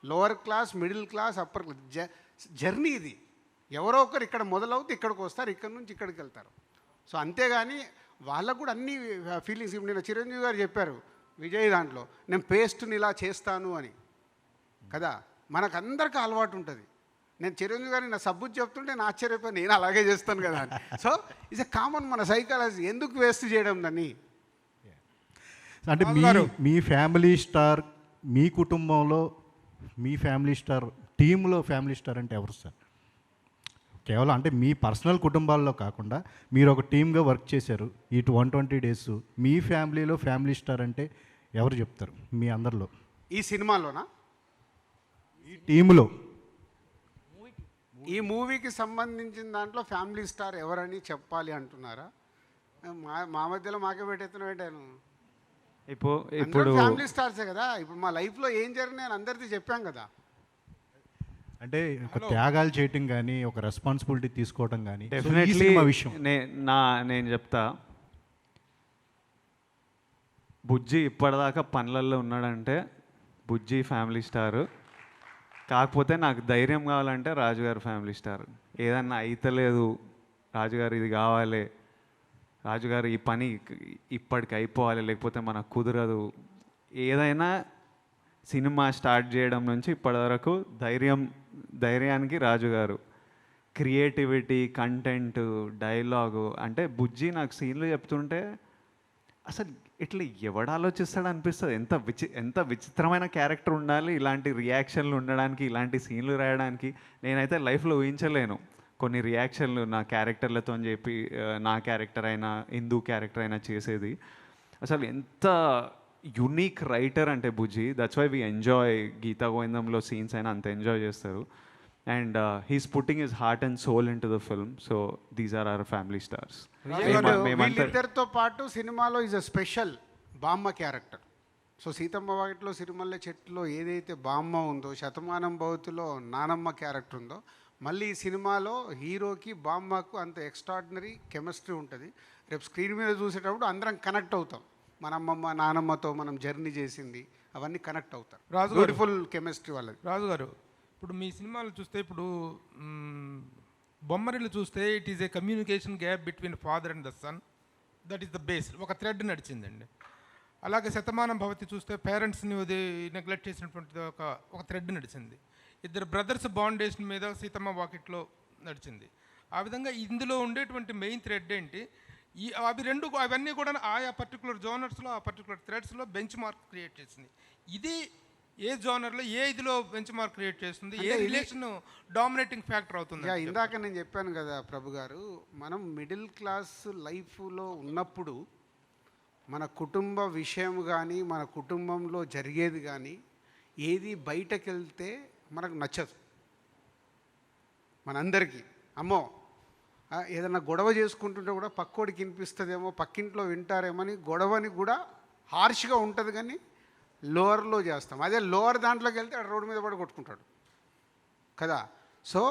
Lower class, middle class, upper class journey ఇది. ఎవరో ఒకరు ఇక్కడ మొదలవుతే ఇక్కడికి వస్తారు, ఇక్కడ నుంచి ఇక్కడికి వెళ్తారు. సో అంతేగాని వాళ్ళకు కూడా అన్ని ఫీలింగ్స్. ఇప్పుడు నేను చిరంజీవి గారు చెప్పారు విజయ్ దాంట్లో, నేను పేస్ట్ని ఇలా చేస్తాను అని కదా. మనకందరికీ అలవాటు ఉంటుంది. నేను చిరంజీవి గారిని నా సబ్బుజ్ చెప్తుంటే నేను ఆశ్చర్యపోయి నేను అలాగే చేస్తాను కదా అని. సో ఇట్స్ ఎ కామన్ మన సైకాలజీ. ఎందుకు వేస్ట్ చేయడం దాన్ని? అంటే మీ ఫ్యామిలీ స్టార్, మీ కుటుంబంలో మీ ఫ్యామిలీ స్టార్, టీంలో ఫ్యామిలీ స్టార్ అంటే ఎవరు సార్? కేవలం అంటే మీ పర్సనల్ కుటుంబాల్లో కాకుండా మీరు ఒక టీమ్గా వర్క్ చేశారు ఈ 120 days. మీ ఫ్యామిలీలో ఫ్యామిలీ స్టార్ అంటే ఎవరు చెప్తారు మీ అందరిలో? ఈ సినిమాలోనా, ఈ టీంలో, ఈ మూవీకి సంబంధించిన దాంట్లో ఫ్యామిలీ స్టార్ ఎవరని చెప్పాలి అంటున్నారా? మా మధ్యలో మాకే పెట్టేస్తున్నాను. ఇప్పుడు ఫ్యామిలీ స్టార్సే కదా. ఇప్పుడు మా లైఫ్లో ఏం జరిగినాయి అని అందరికీ చెప్పాం కదా. అంటే ఒక త్యాగాలు చేయటం కానీ, ఒక రెస్పాన్సిబిలిటీ తీసుకోవటం కానీ డెఫినెట్లీ విషయం నేను చెప్తా. బుజ్జి ఇప్పటిదాకా పనులలో ఉన్నాడంటే బుజ్జి ఫ్యామిలీ స్టారు. కాకపోతే నాకు ధైర్యం కావాలంటే రాజుగారు ఫ్యామిలీ స్టార్. ఏదన్నా అయితలేదు, రాజుగారు ఇది కావాలి, రాజుగారు ఈ పని ఇప్పటికి అయిపోవాలి, లేకపోతే మనకు కుదరదు, ఏదైనా సినిమా స్టార్ట్ చేయడం నుంచి ఇప్పటివరకు ధైర్యానికి రాజుగారు. క్రియేటివిటీ, కంటెంట్, డైలాగు, అంటే బుజ్జి నాకు సీన్లు చెప్తుంటే అసలు ఇట్లా ఎవడు ఆలోచిస్తాడు అనిపిస్తుంది. ఎంత విచిత్రమైన క్యారెక్టర్ ఉండాలి ఇలాంటి రియాక్షన్లు ఉండడానికి, ఇలాంటి సీన్లు రాయడానికి. నేనైతే లైఫ్లో ఊహించలేను. కొన్ని రియాక్షన్లు నా క్యారెక్టర్లతో అని చెప్పి నా క్యారెక్టర్ అయినా ఇందు క్యారెక్టర్ అయినా చేసేది. అసలు ఎంత యునీక్ రైటర్ అంటే బుజ్జి. That's why we enjoy Geetha గోవిందంలో సీన్స్ అయినా అంత ఎంజాయ్ చేస్తారు. And he's putting his heart and soul into the film. So these are our family stars. వీళ్ళిద్దరితో పాటు సినిమాలో ఈజ్ అ స్పెషల్ బామ్మ క్యారెక్టర్. సో సీతమ్మ వాకిట్లో సిరిమల్లె చెట్టులో ఏదైతే బామ్మ ఉందో, శతమానం భవతిలో నానమ్మ క్యారెక్టర్ ఉందో, మళ్ళీ ఈ సినిమాలో హీరోకి బామ్మకు అంత ఎక్స్ట్రాడినరీ కెమిస్ట్రీ ఉంటుంది. రేపు స్క్రీన్ మీద చూసేటప్పుడు అందరం కనెక్ట్ అవుతాం. మన అమ్మమ్మ నానమ్మతో మనం జర్నీ చేసింది అవన్నీ కనెక్ట్ అవుతారు. బ్యూటిఫుల్ కెమిస్ట్రీ వాళ్ళది. రాజు గారు, ఇప్పుడు మీ సినిమాలు చూస్తే, ఇప్పుడు బొమ్మరిల్లు చూస్తే it is a communication gap between father and the son. That is the base. ఒక థ్రెడ్ నడిచిందండి. అలాగే శతమానం భవతి చూస్తే పేరెంట్స్ని నెగ్లెక్ట్ చేసినటువంటి ఒక థ్రెడ్ నడిచింది. ఇద్దరు బ్రదర్స్ బాండేషన్ మీద సీతమ్మ వాకిట్లో నడిచింది. ఆ విధంగా ఇందులో ఉండేటువంటి మెయిన్ థ్రెడ్ ఏంటి? అవన్నీ కూడా ఆయా పర్టికులర్ జోనర్స్లో, ఆ పర్టికులర్ థ్రెడ్స్లో బెంచ్ మార్క్ క్రియేట్ చేసింది. ఇది ఏ జోనర్లో ఏ ఇదిలో బెంచ్ మార్క్ క్రియేట్ చేస్తుంది? ఏ రిలేషన్ డామినేటింగ్ ఫ్యాక్టర్ అవుతుంది? ఇందాక నేను చెప్పాను కదా ప్రభు గారు, మనం మిడిల్ క్లాస్ లైఫ్లో ఉన్నప్పుడు మన కుటుంబ విషయం కానీ, మన కుటుంబంలో జరిగేది కానీ ఏది బయటకు వెళ్తే మనకు నచ్చదు. మనందరికీ అమ్మో ఏదైనా గొడవ చేసుకుంటుంటే కూడా పక్కోడికి వినిపిస్తుందేమో, పక్కింట్లో వింటారేమో అని గొడవని కూడా హార్ష్గా ఉంటుంది, కానీ లోవర్లో చేస్తాం. అదే లోవర్ దాంట్లోకి వెళ్తే రోడ్డు మీద పడి కొట్టుకుంటాడు కదా. సో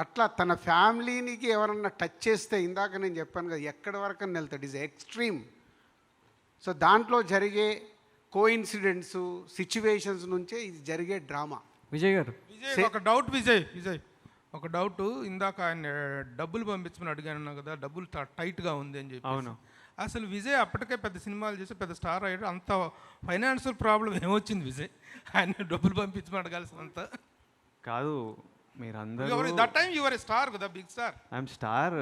అట్లా తన ఫ్యామిలీనికి ఎవరన్నా టచ్ చేస్తే, ఇందాక నేను చెప్పాను కదా, ఎక్కడి వరకు అని వెళ్తాడు. Is extreme. సో దాంట్లో జరిగే కోఇన్సిడెంట్స్, సిచ్యువేషన్స్ నుంచే ఇది జరిగే డ్రామా. విజయ్ గారు, ఒక డౌట్. విజయ్ ఒక డౌట్. ఇందాక ఆయన డబ్బులు పంపించమని అడిగాను కదా, డబ్బులు టైట్గా ఉంది అని చెప్పి. అవును. అసలు విజయ్ అప్పటికే పెద్ద సినిమాలు చేసి పెద్ద స్టార్ అయ్యాడు. అంత ఫైనాన్షియల్ ప్రాబ్లం ఏమొచ్చింది విజయ్? ఆయన డబ్బులు పంపించమని అడగాల్సినంత కాదు. మీరందరూ దట్ టైం యువర్ స్టార్ కదా, బిగ్ స్టార్. I'm star.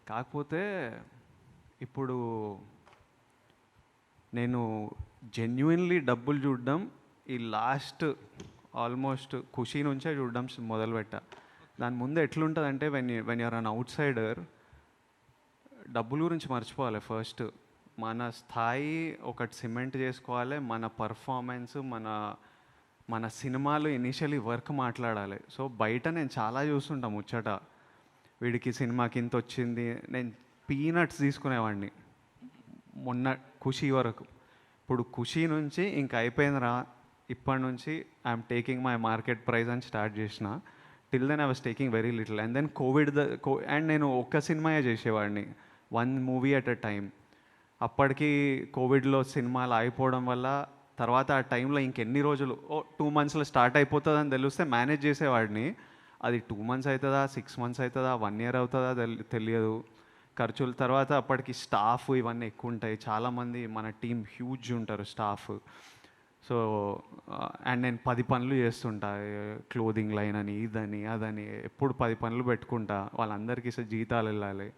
కాకపోతే ఇప్పుడు నేను జెన్యున్లీ డబ్బులు చూడడం ఈ లాస్ట్ ఆల్మోస్ట్ ఖుషీ నుంచే చూడడం మొదలుపెట్టా. దాని ముందు ఎట్లుంటుందంటే when you're an outsider, డబ్బుల గురించి మర్చిపోవాలి. ఫస్ట్ మన స్థాయి ఒకటి సిమెంట్ చేసుకోవాలి. మన పర్ఫార్మెన్స్, మన సినిమాలు ఇనిషియలీ వర్క్ మాట్లాడాలి. సో బయట నేను చాలా చూస్తుంటా ముచ్చట, వీడికి సినిమాకి ఇంత వచ్చింది. నేను పీనట్స్ తీసుకునేవాడిని మొన్న ఖుషీ వరకు. ఇప్పుడు ఖుషీ నుంచి ఇంకా అయిపోయిందిరా, ఇప్పటి నుంచి I'm taking my market price అని స్టార్ట్ చేసిన. Till then I was taking very little. And then and నేను ఒక్క సినిమాయే చేసేవాడిని, 1 మూవీ అట్ ఎ టైం. అప్పటికి కోవిడ్లో సినిమాలు అయిపోవడం వల్ల తర్వాత ఆ టైంలో ఇంకెన్ని రోజులు 2 మంత్స్లో స్టార్ట్ అయిపోతుందని తెలిస్తే మేనేజ్ చేసేవాడిని. అది 2 మంత్స్ అవుతుందా, 6 మంత్స్ అవుతుందా, 1 year అవుతుందా తెలియదు. ఖర్చుల తర్వాత అప్పటికి స్టాఫ్ ఇవన్నీ ఎక్కువ ఉంటాయి. చాలామంది మన టీం హ్యూజ్ ఉంటారు స్టాఫ్. సో అండ్ నేను 10 పనులు చేస్తుంటా, క్లోదింగ్ లైన్ అని, ఇదని అదని, ఎప్పుడు 10 పనులు పెట్టుకుంటా. వాళ్ళందరికీ జీతాలు వెళ్ళాలి.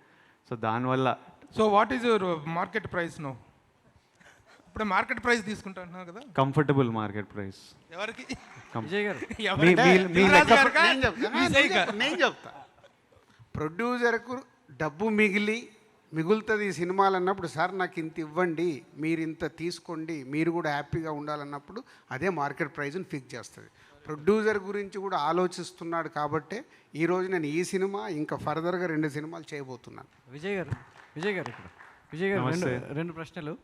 సో దానివల్ల. So what is your market price no? ఇప్పుడు మార్కెట్ ప్రైస్ తీసుకుంటున్నారు కదా, కంఫర్టబుల్ మార్కెట్ ప్రైస్ ఎవరికి? విజయ్ గారు, నేను చెప్తా. ప్రొడ్యూసర్కు డబ్బు మిగులుతుంది ఈ సినిమాలు అన్నప్పుడు, సార్ నాకు ఇంత ఇవ్వండి, మీరు ఇంత తీసుకోండి, మీరు కూడా హ్యాపీగా ఉండాలన్నప్పుడు అదే మార్కెట్ ప్రైజ్ని ఫిక్స్ చేస్తుంది. ప్రొడ్యూసర్ గురించి కూడా ఆలోచిస్తున్నాడు కాబట్టే ఈరోజు నేను ఈ సినిమా ఇంకా ఫర్దర్గా 2 సినిమాలు చేయబోతున్నాను. విజయ్ గారు ఇక్కడ విజయ్ గారు రెండు ప్రశ్నలు.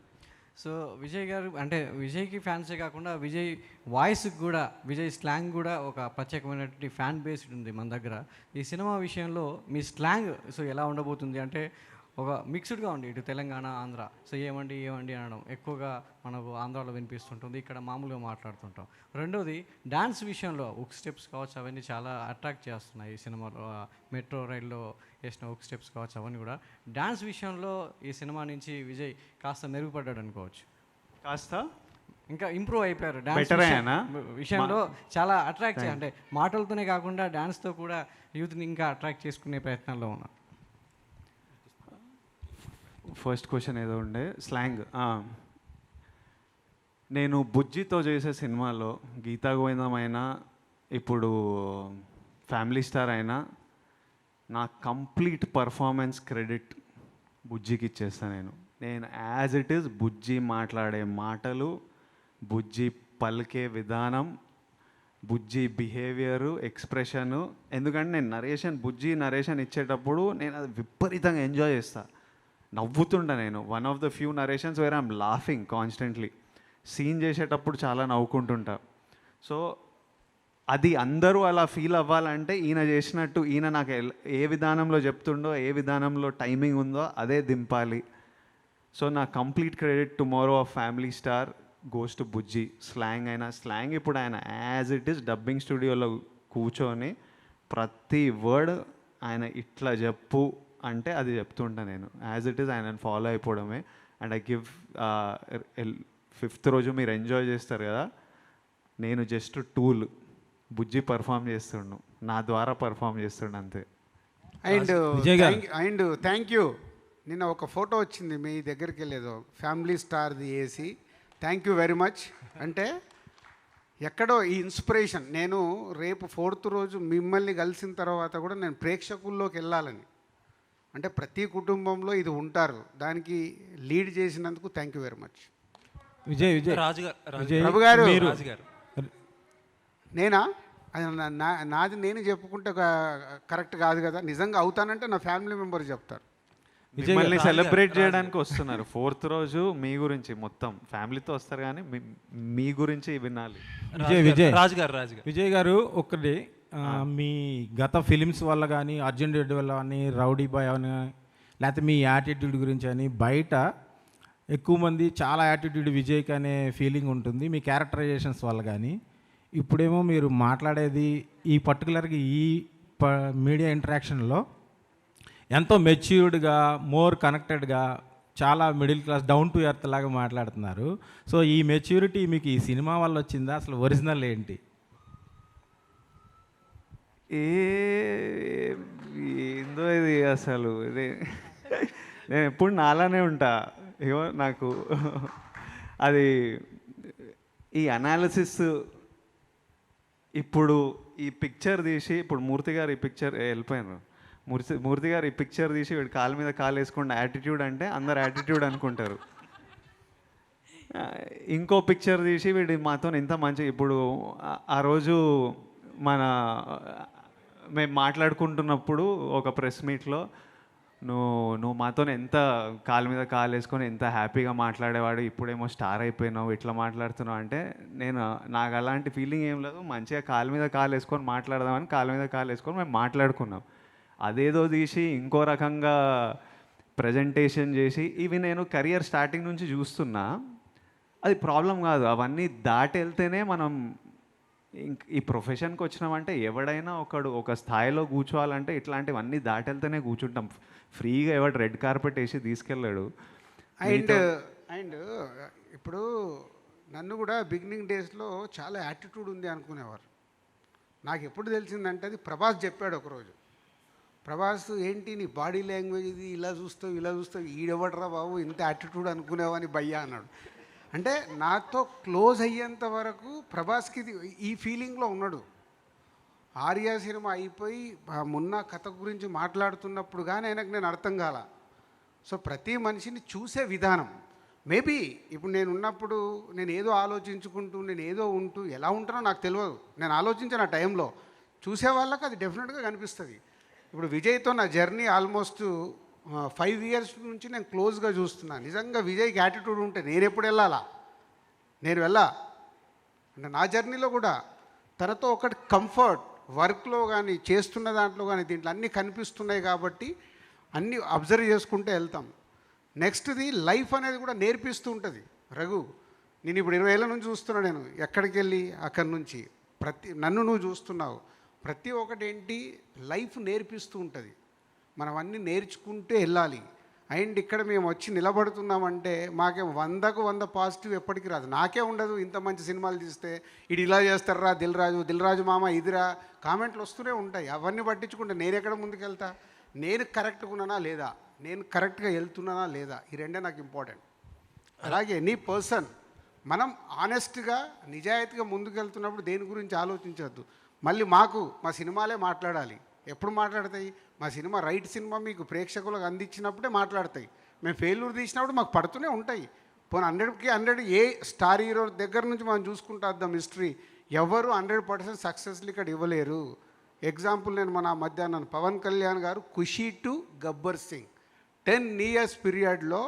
సో విజయ్ గారు అంటే విజయ్కి ఫ్యాన్సే కాకుండా విజయ్ వాయిస్కి కూడా, విజయ్ స్లాంగ్ కూడా ఒక ప్రత్యేకమైనటువంటి ఫ్యాన్ బేస్ ఉంది మన దగ్గర. ఈ సినిమా విషయంలో మీ స్లాంగ్ సో ఎలా ఉండబోతుంది అంటే ఒక మిక్స్డ్గా ఉంది, ఇటు తెలంగాణ ఆంధ్ర. సో ఏమండి అనడం ఎక్కువగా మనకు ఆంధ్రాలో వినిపిస్తుంటుంది, ఇక్కడ మామూలుగా మాట్లాడుతుంటాం. రెండోది డ్యాన్స్ విషయంలో ఉక్ స్టెప్స్ కావచ్చు, అవన్నీ చాలా అట్రాక్ట్ చేస్తున్నాయి ఈ సినిమాలో. మెట్రో రైల్లో వేసిన ఉక్ స్టెప్స్ కావచ్చు, అవన్నీ కూడా డ్యాన్స్ విషయంలో ఈ సినిమా నుంచి విజయ్ కాస్త మెరుగుపడ్డాడు అనుకోవచ్చు. కాస్త ఇంకా ఇంప్రూవ్ అయిపోయారు డ్యాన్స్ విషయంలో. చాలా అట్రాక్ట్ అంటే మాటలతోనే కాకుండా డ్యాన్స్తో కూడా యూత్ని ఇంకా అట్రాక్ట్ చేసుకునే ప్రయత్నాల్లో ఉన్నారు. ఫస్ట్ క్వశ్చన్ ఏదో ఉండే స్లాంగ్. నేను బుజ్జితో చేసే సినిమాలో గీతా గోవిందం అయినా, ఇప్పుడు ఫ్యామిలీ స్టార్ అయినా, నా కంప్లీట్ పర్ఫార్మెన్స్ క్రెడిట్ బుజ్జికి ఇచ్చేస్తాను. నేను యాజ్ ఇట్ ఈస్ బుజ్జి మాట్లాడే మాటలు, బుజ్జి పలికే విధానం, బుజ్జి బిహేవియరు, ఎక్స్ప్రెషను, ఎందుకంటే నేను బుజ్జి నరేషన్ ఇచ్చేటప్పుడు నేను అది విపరీతంగా ఎంజాయ్ చేస్తాను, నవ్వుతుంటా. నేను one of the few narrations where I'm laughing constantly. Scene చేసేటప్పుడు చాలా నవ్వుకుంటుంటా. సో అది అందరూ అలా ఫీల్ అవ్వాలంటే ఈయన చేసినట్టు, ఈయన నాకు ఏ విధానంలో చెప్తుండో, ఏ విధానంలో టైమింగ్ ఉందో అదే దింపాలి. సో నా complete credit tomorrow of family star goes to Bujji. Slang ఇప్పుడు ఆయన యాజ్ ఇట్ ఈస్ డబ్బింగ్ స్టూడియోలో కూర్చొని ప్రతి వర్డ్ ఆయన ఇట్లా చెప్పు అంటే అది చెప్తుంటా నేను. యాజ్ ఇట్ ఈస్ ఆయనను ఫాలో అయిపోవడమే. అండ్ ఐ గివ్ 5th రోజు మీరు ఎంజాయ్ చేస్తారు కదా, నేను జస్ట్ టూల్. బుజ్జి పర్ఫామ్ చేస్తుండు, నా ద్వారా పర్ఫామ్ చేస్తుండు అంతే. And thank you. నిన్న ఒక ఫోటో వచ్చింది మీ దగ్గరికి వెళ్ళేదో ఫ్యామిలీ స్టార్ది వేసి. Thank you very much. అంటే ఎక్కడో ఈ ఇన్స్పిరేషన్, నేను రేపు 4th రోజు మిమ్మల్ని కలిసిన తర్వాత కూడా నేను ప్రేక్షకుల్లోకి వెళ్ళాలని, అంటే ప్రతి కుటుంబంలో ఇది ఉంటారు, దానికి లీడ్ చేసినందుకు థ్యాంక్ యూ వెరీ మచ్. ప్రభు గారు, నేనా నాది నేను చెప్పుకుంటే కరెక్ట్ కాదు కదా. నిజంగా అవుతానంటే నా ఫ్యామిలీ మెంబర్ చెప్తారు. మిమ్మల్ని సెలబ్రేట్ చేయడానికి వస్తున్నారు 4th రోజు. మీ గురించి మొత్తం ఫ్యామిలీతో వస్తారు, కానీ మీ గురించి వినాలి. విజయ్ గారు ఒకటి, మీ గత ఫిలిమ్స్ వల్ల కానీ, అర్జున్ రెడ్డి వల్ల కానీ, రౌడీ బాయ్ అని, లేకపోతే మీ యాటిట్యూడ్ గురించి అని బయట ఎక్కువ మంది చాలా యాటిట్యూడ్ విజయ్కి అనే ఫీలింగ్ ఉంటుంది మీ క్యారెక్టరైజేషన్స్ వల్ల. కానీ ఇప్పుడేమో మీరు మాట్లాడేది ఈ పర్టికులర్గా ఈ మీడియా ఇంటరాక్షన్లో ఎంతో మెచ్యూర్డ్గా, మోర్ కనెక్టెడ్గా, చాలా middle class, down to earth లాగా మాట్లాడుతున్నారు. సో ఈ మెచ్యూరిటీ మీకు ఈ సినిమా వల్ల వచ్చిందా? అసలు ఒరిజినల్ ఏంటి? ఏందో ఇది అసలు, ఇది నేను ఎప్పుడు నాలానే ఉంటా. ఏమో నాకు అది ఈ అనాలిసిస్. ఇప్పుడు ఈ పిక్చర్ తీసి, ఇప్పుడు మూర్తి గారు ఈ పిక్చర్ వెళ్ళిపోయారు, మూర్తి గారు ఈ పిక్చర్ తీసి వీడు కాలు మీద కాలు వేసుకుంటే యాటిట్యూడ్ అంటే అందరు యాటిట్యూడ్ అనుకుంటారు. ఇంకో పిక్చర్ తీసి వీడి మాతో ఎంత మంచి, ఇప్పుడు ఆ రోజు మేము మాట్లాడుకుంటున్నప్పుడు ఒక ప్రెస్ మీట్లో నువ్వు మాతో ఎంత కాలు మీద కాలు వేసుకొని ఎంత హ్యాపీగా మాట్లాడేవాడు, ఇప్పుడేమో స్టార్ అయిపోయినావు, ఇట్లా మాట్లాడుతున్నావు అంటే, నాకు అలాంటి ఫీలింగ్ ఏం లేదు. మంచిగా కాలు మీద కాలు వేసుకొని మాట్లాడదామని కాలు మీద కాలు వేసుకొని మేము మాట్లాడుకున్నాం. అదేదో తీసి ఇంకో రకంగా ప్రజెంటేషన్ చేసి, ఇవి నేను కెరియర్ స్టార్టింగ్ నుంచి చూస్తున్నా. అది ప్రాబ్లం కాదు, అవన్నీ దాటి వెళ్తేనే మనం ఈ ప్రొఫెషన్కి వచ్చినామంటే, ఎవడైనా ఒక స్థాయిలో కూర్చోవాలంటే ఇట్లాంటివన్నీ దాటి వెళ్తేనే కూర్చుంటాం. ఫ్రీగా ఎవడు రెడ్ కార్పెట్ వేసి తీసుకెళ్ళాడు. అండ్ ఇప్పుడు నన్ను కూడా బిగినింగ్ డేస్లో చాలా యాటిట్యూడ్ ఉంది అనుకునేవారు. నాకు ఎప్పుడు తెలిసిందంటే అది ప్రభాస్ చెప్పాడు ఒకరోజు. ప్రభాస్, ఏంటి నీ బాడీ లాంగ్వేజ్ ఇది, ఇలా చూస్తావు ఈడెవడరా బాబు ఇంత యాటిట్యూడ్ అనుకునేవని భయ్యా అన్నాడు. అంటే నాతో క్లోజ్ అయ్యేంత వరకు ప్రభాస్కి ఈ ఫీలింగ్లో ఉన్నాడు. ఆర్యా సినిమా అయిపోయి మొన్న కథ గురించి మాట్లాడుతున్నప్పుడు కానీ ఆయనకు నేను అర్థం కాల. సో ప్రతి మనిషిని చూసే విధానం, మేబీ ఇప్పుడు నేను ఉన్నప్పుడు నేను ఏదో ఆలోచించుకుంటూ, నేను ఏదో ఉంటూ ఎలా ఉంటానో నాకు తెలియదు. నేను ఆలోచించిన టైంలో చూసే వాళ్ళకి అది డెఫినెట్గా కనిపిస్తుంది. ఇప్పుడు విజయ్తో నా జర్నీ ఆల్మోస్ట్ 5 years నుంచి నేను క్లోజ్గా చూస్తున్నాను. నిజంగా విజయ్కి యాటిట్యూడ్ ఉంటే నేను ఎప్పుడు వెళ్ళాలా? నేను అంటే నా జర్నీలో కూడా తనతో ఒకటి కంఫర్ట్, వర్క్లో కానీ, చేస్తున్న దాంట్లో కానీ, దీంట్లో అన్నీ కనిపిస్తున్నాయి కాబట్టి అన్నీ అబ్జర్వ్ చేసుకుంటే వెళ్తాం. నెక్స్ట్ది లైఫ్ అనేది కూడా నేర్పిస్తూ ఉంటుంది. రఘు, నేను ఇప్పుడు 20 ఏళ్ళ నుంచి చూస్తున్నాను. నేను ఎక్కడికి వెళ్ళి అక్కడి నుంచి నన్ను నువ్వు చూస్తున్నావు. ప్రతి ఒక్కటి ఏంటి, లైఫ్ నేర్పిస్తూ ఉంటుంది. మనం అన్నీ నేర్చుకుంటే వెళ్ళాలి. అండ్ ఇక్కడ మేము వచ్చి నిలబడుతున్నామంటే మాకేం 100కు 100 పాజిటివ్ ఎప్పటికీ రాదు. నాకే ఉండదు. ఇంత మంచి సినిమాలు తీస్తే ఇది ఇలా చేస్తారా, దిల్రాజు మామ ఇదిరా కామెంట్లు వస్తూనే ఉంటాయి. అవన్నీ పట్టించుకుంటే నేను ఎక్కడ ముందుకెళ్తా? నేను కరెక్ట్గా ఉన్నానా లేదా, నేను కరెక్ట్గా వెళ్తున్నానా లేదా, ఈ రెండే నాకు ఇంపార్టెంట్. అలాగే నీ పర్సన్, మనం ఆనెస్ట్గా నిజాయితీగా ముందుకెళ్తున్నప్పుడు దేని గురించి ఆలోచించవద్దు. మళ్ళీ మా సినిమాలే మాట్లాడాలి. ఎప్పుడు మాట్లాడతాయి? మా సినిమా రైట్ సినిమా మీకు ప్రేక్షకులకు అందించినప్పుడే మాట్లాడతాయి. మేము ఫెయిల్యూర్ తీసినప్పుడు మాకు పడుతూనే ఉంటాయి. పోనీ 100కి 100 ఏ స్టార్ హీరో దగ్గర నుంచి మనం చూసుకుంటా వద్దాం హిస్టరీ, ఎవరు 100% సక్సెస్లు ఇక్కడ ఇవ్వలేరు. ఎగ్జాంపుల్ నేను మన మధ్యాహ్నం పవన్ కళ్యాణ్ గారు ఖుషీ టు గబ్బర్ సింగ్ 10 years పీరియడ్లో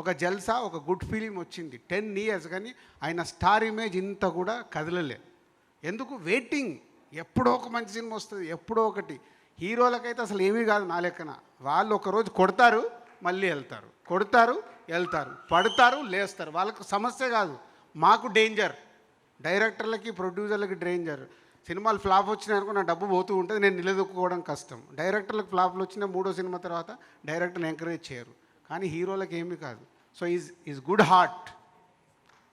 ఒక జల్సా, ఒక గుడ్ ఫీలింగ్ వచ్చింది. 10 years కానీ ఆయన స్టార్ ఇమేజ్ ఇంత కూడా కదలలే. ఎందుకు? వెయిటింగ్. ఎప్పుడో ఒక మంచి సినిమా వస్తుంది, ఎప్పుడో ఒకటి. హీరోలకైతే అసలు ఏమీ కాదు నా లెక్కన. వాళ్ళు ఒకరోజు కొడతారు, మళ్ళీ వెళ్తారు, కొడతారు, వెళ్తారు, పడతారు, లేస్తారు. వాళ్ళకు సమస్య కాదు, మాకు డేంజర్. డైరెక్టర్లకి ప్రొడ్యూసర్లకి డేంజర్. సినిమాలు ఫ్లాప్ వచ్చినాయనుకో నా డబ్బు పోతూ ఉంటుంది, నేను నిలదొక్కుకోవడం కష్టం. డైరెక్టర్లకు ఫ్లాప్లు వచ్చిన 3వ సినిమా తర్వాత డైరెక్టర్ని ఎంకరేజ్ చేయరు. కానీ హీరోలకు ఏమీ కాదు. సో ఈజ్ గుడ్ హార్ట్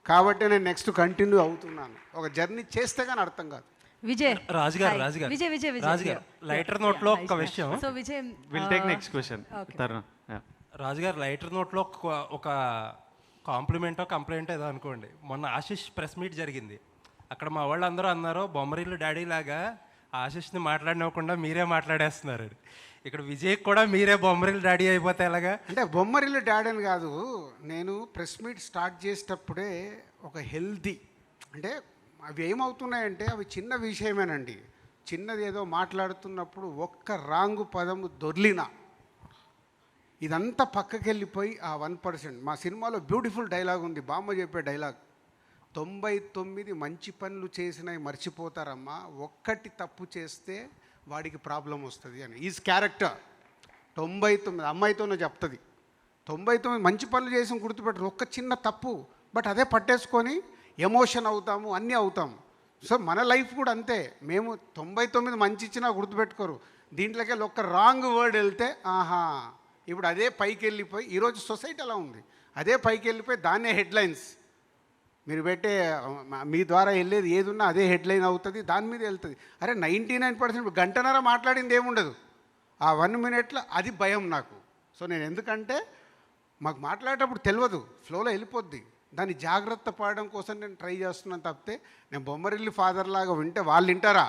కాబట్టి నేను నెక్స్ట్ కంటిన్యూ అవుతున్నాను. ఒక జర్నీ చేస్తే కానీ అర్థం కాదు. విజయ్ రాజుగారు లైటర్ నోట్లో ఒక విషయం. So Vijay will take next question. రాజుగారు లైటర్ నోట్లో ఒక కాంప్లిమెంటో కంప్లైంటో ఏదో అనుకోండి. మొన్న ఆశిష్ ప్రెస్ మీట్ జరిగింది. అక్కడ మా వాళ్ళు అందరూ అన్నారు బొమ్మరిల్లు డాడీ లాగా ఆశిష్ని మాట్లాడినవ్వకుండా మీరే మాట్లాడేస్తున్నారు. ఇక్కడ విజయ్కి కూడా మీరే బొమ్మరిల్లు డాడీ అయిపోతే ఎలాగా? అంటే బొమ్మరిల్లు డాడీ అని కాదు, నేను ప్రెస్ మీట్ స్టార్ట్ చేసేటప్పుడే ఒక హెల్దీ, అంటే అవి ఏమవుతున్నాయంటే అవి చిన్న విషయమేనండి. చిన్నది ఏదో మాట్లాడుతున్నప్పుడు ఒక్క రాంగు పదము దొర్లినా ఇదంతా పక్కకి వెళ్ళిపోయి ఆ 1%. మా సినిమాలో బ్యూటిఫుల్ డైలాగ్ ఉంది, బామ్మ చెప్పే డైలాగ్, 99 మంచి పనులు చేసినవి మర్చిపోతారమ్మా, ఒక్కటి తప్పు చేస్తే వాడికి ప్రాబ్లం వస్తుంది అని. ఈజ్ క్యారెక్టర్ 99 అమ్మాయితోనే చెప్తుంది. 99 మంచి పనులు చేసి గుర్తుపెట్టరు, ఒక్క చిన్న తప్పు, బట్ అదే పట్టేసుకొని ఎమోషన్ అవుతాము, అన్నీ అవుతాము. సో మన లైఫ్ కూడా అంతే. మేము 99 మంచి ఇచ్చినా గుర్తుపెట్టుకోరు, దీంట్లోకి వెళ్ళి ఒక్క రాంగ్ వర్డ్ వెళ్తే ఆహా ఇప్పుడు అదే పైకి వెళ్ళిపోయి, ఈరోజు సొసైటీ అలా ఉంది, అదే పైకి వెళ్ళిపోయి దాన్నే హెడ్లైన్స్. మీరు పెట్టే మీ ద్వారా వెళ్ళేది ఏది ఉన్నా అదే హెడ్లైన్ అవుతుంది, దాని మీద వెళ్తుంది. అరే 99% గంటన్నర మాట్లాడింది ఏముండదు, ఆ 1 minute అది భయం నాకు. సో నేను ఎందుకంటే మాకు మాట్లాడేటప్పుడు తెలియదు, ఫ్లోలో వెళ్ళిపోద్ది, దాన్ని జాగ్రత్త పడడం కోసం నేను ట్రై చేస్తున్నాను తప్పితే నేను బొమ్మరిల్లి ఫాదర్ లాగా వింటే వాళ్ళు వింటారా?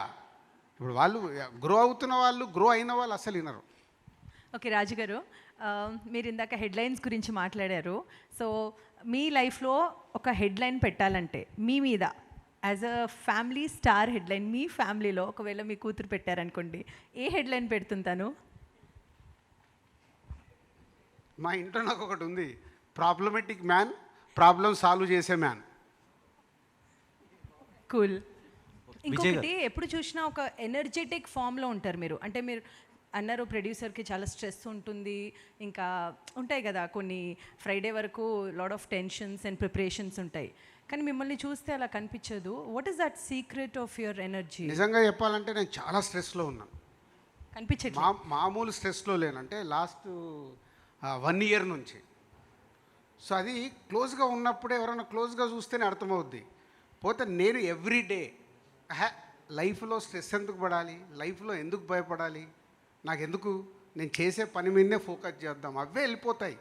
ఇప్పుడు వాళ్ళు గ్రో అవుతున్న వాళ్ళు, గ్రో అయిన వాళ్ళు అసలు వినరు. ఓకే రాజు గారు, మీరు ఇందాక హెడ్లైన్స్ గురించి మాట్లాడారు. సో మీ లైఫ్లో ఒక హెడ్లైన్ పెట్టాలంటే మీ మీద as a family star headline, మీ ఫ్యామిలీలో ఒకవేళ మీ కూతురు పెట్టారనుకోండి, ఏ హెడ్లైన్ పెడుతుంటాను? మా ఇంట్లో నాకు ఒకటి ఉంది, ప్రాబ్లమెటిక్ మ్యాన్, ప్రాబ్లం సాల్వ్ చేసే మ్యాన్. కూల్. ఇంకొకటి, ఎప్పుడు చూసినా ఒక ఎనర్జెటిక్ ఫామ్లో ఉంటారు మీరు. అంటే మీరు అన్నారు ప్రొడ్యూసర్కి చాలా స్ట్రెస్ ఉంటుంది, ఇంకా ఉంటాయి కదా కొన్ని, ఫ్రైడే వరకు lot of tensions and preparations ఉంటాయి, కానీ మిమ్మల్ని చూస్తే అలా కనిపించదు. What is that secret of your energy? నిజంగా చెప్పాలంటే నేను చాలా స్ట్రెస్లో ఉన్నాను. కనిపించట్లేదు. మామూలు స్ట్రెస్లో లేనంటే లాస్ట్ 1 year నుంచి. సో అది క్లోజ్గా ఉన్నప్పుడే ఎవరైనా క్లోజ్గా చూస్తేనే అర్థమవుద్ది. పోతే నేను ఎవ్రీడే లైఫ్లో స్ట్రెస్ ఎందుకు పడాలి, లైఫ్లో ఎందుకు భయపడాలి, నాకెందుకు, నేను చేసే పని మీదనే ఫోకస్ చేద్దాం, అవే వెళ్ళిపోతాయి.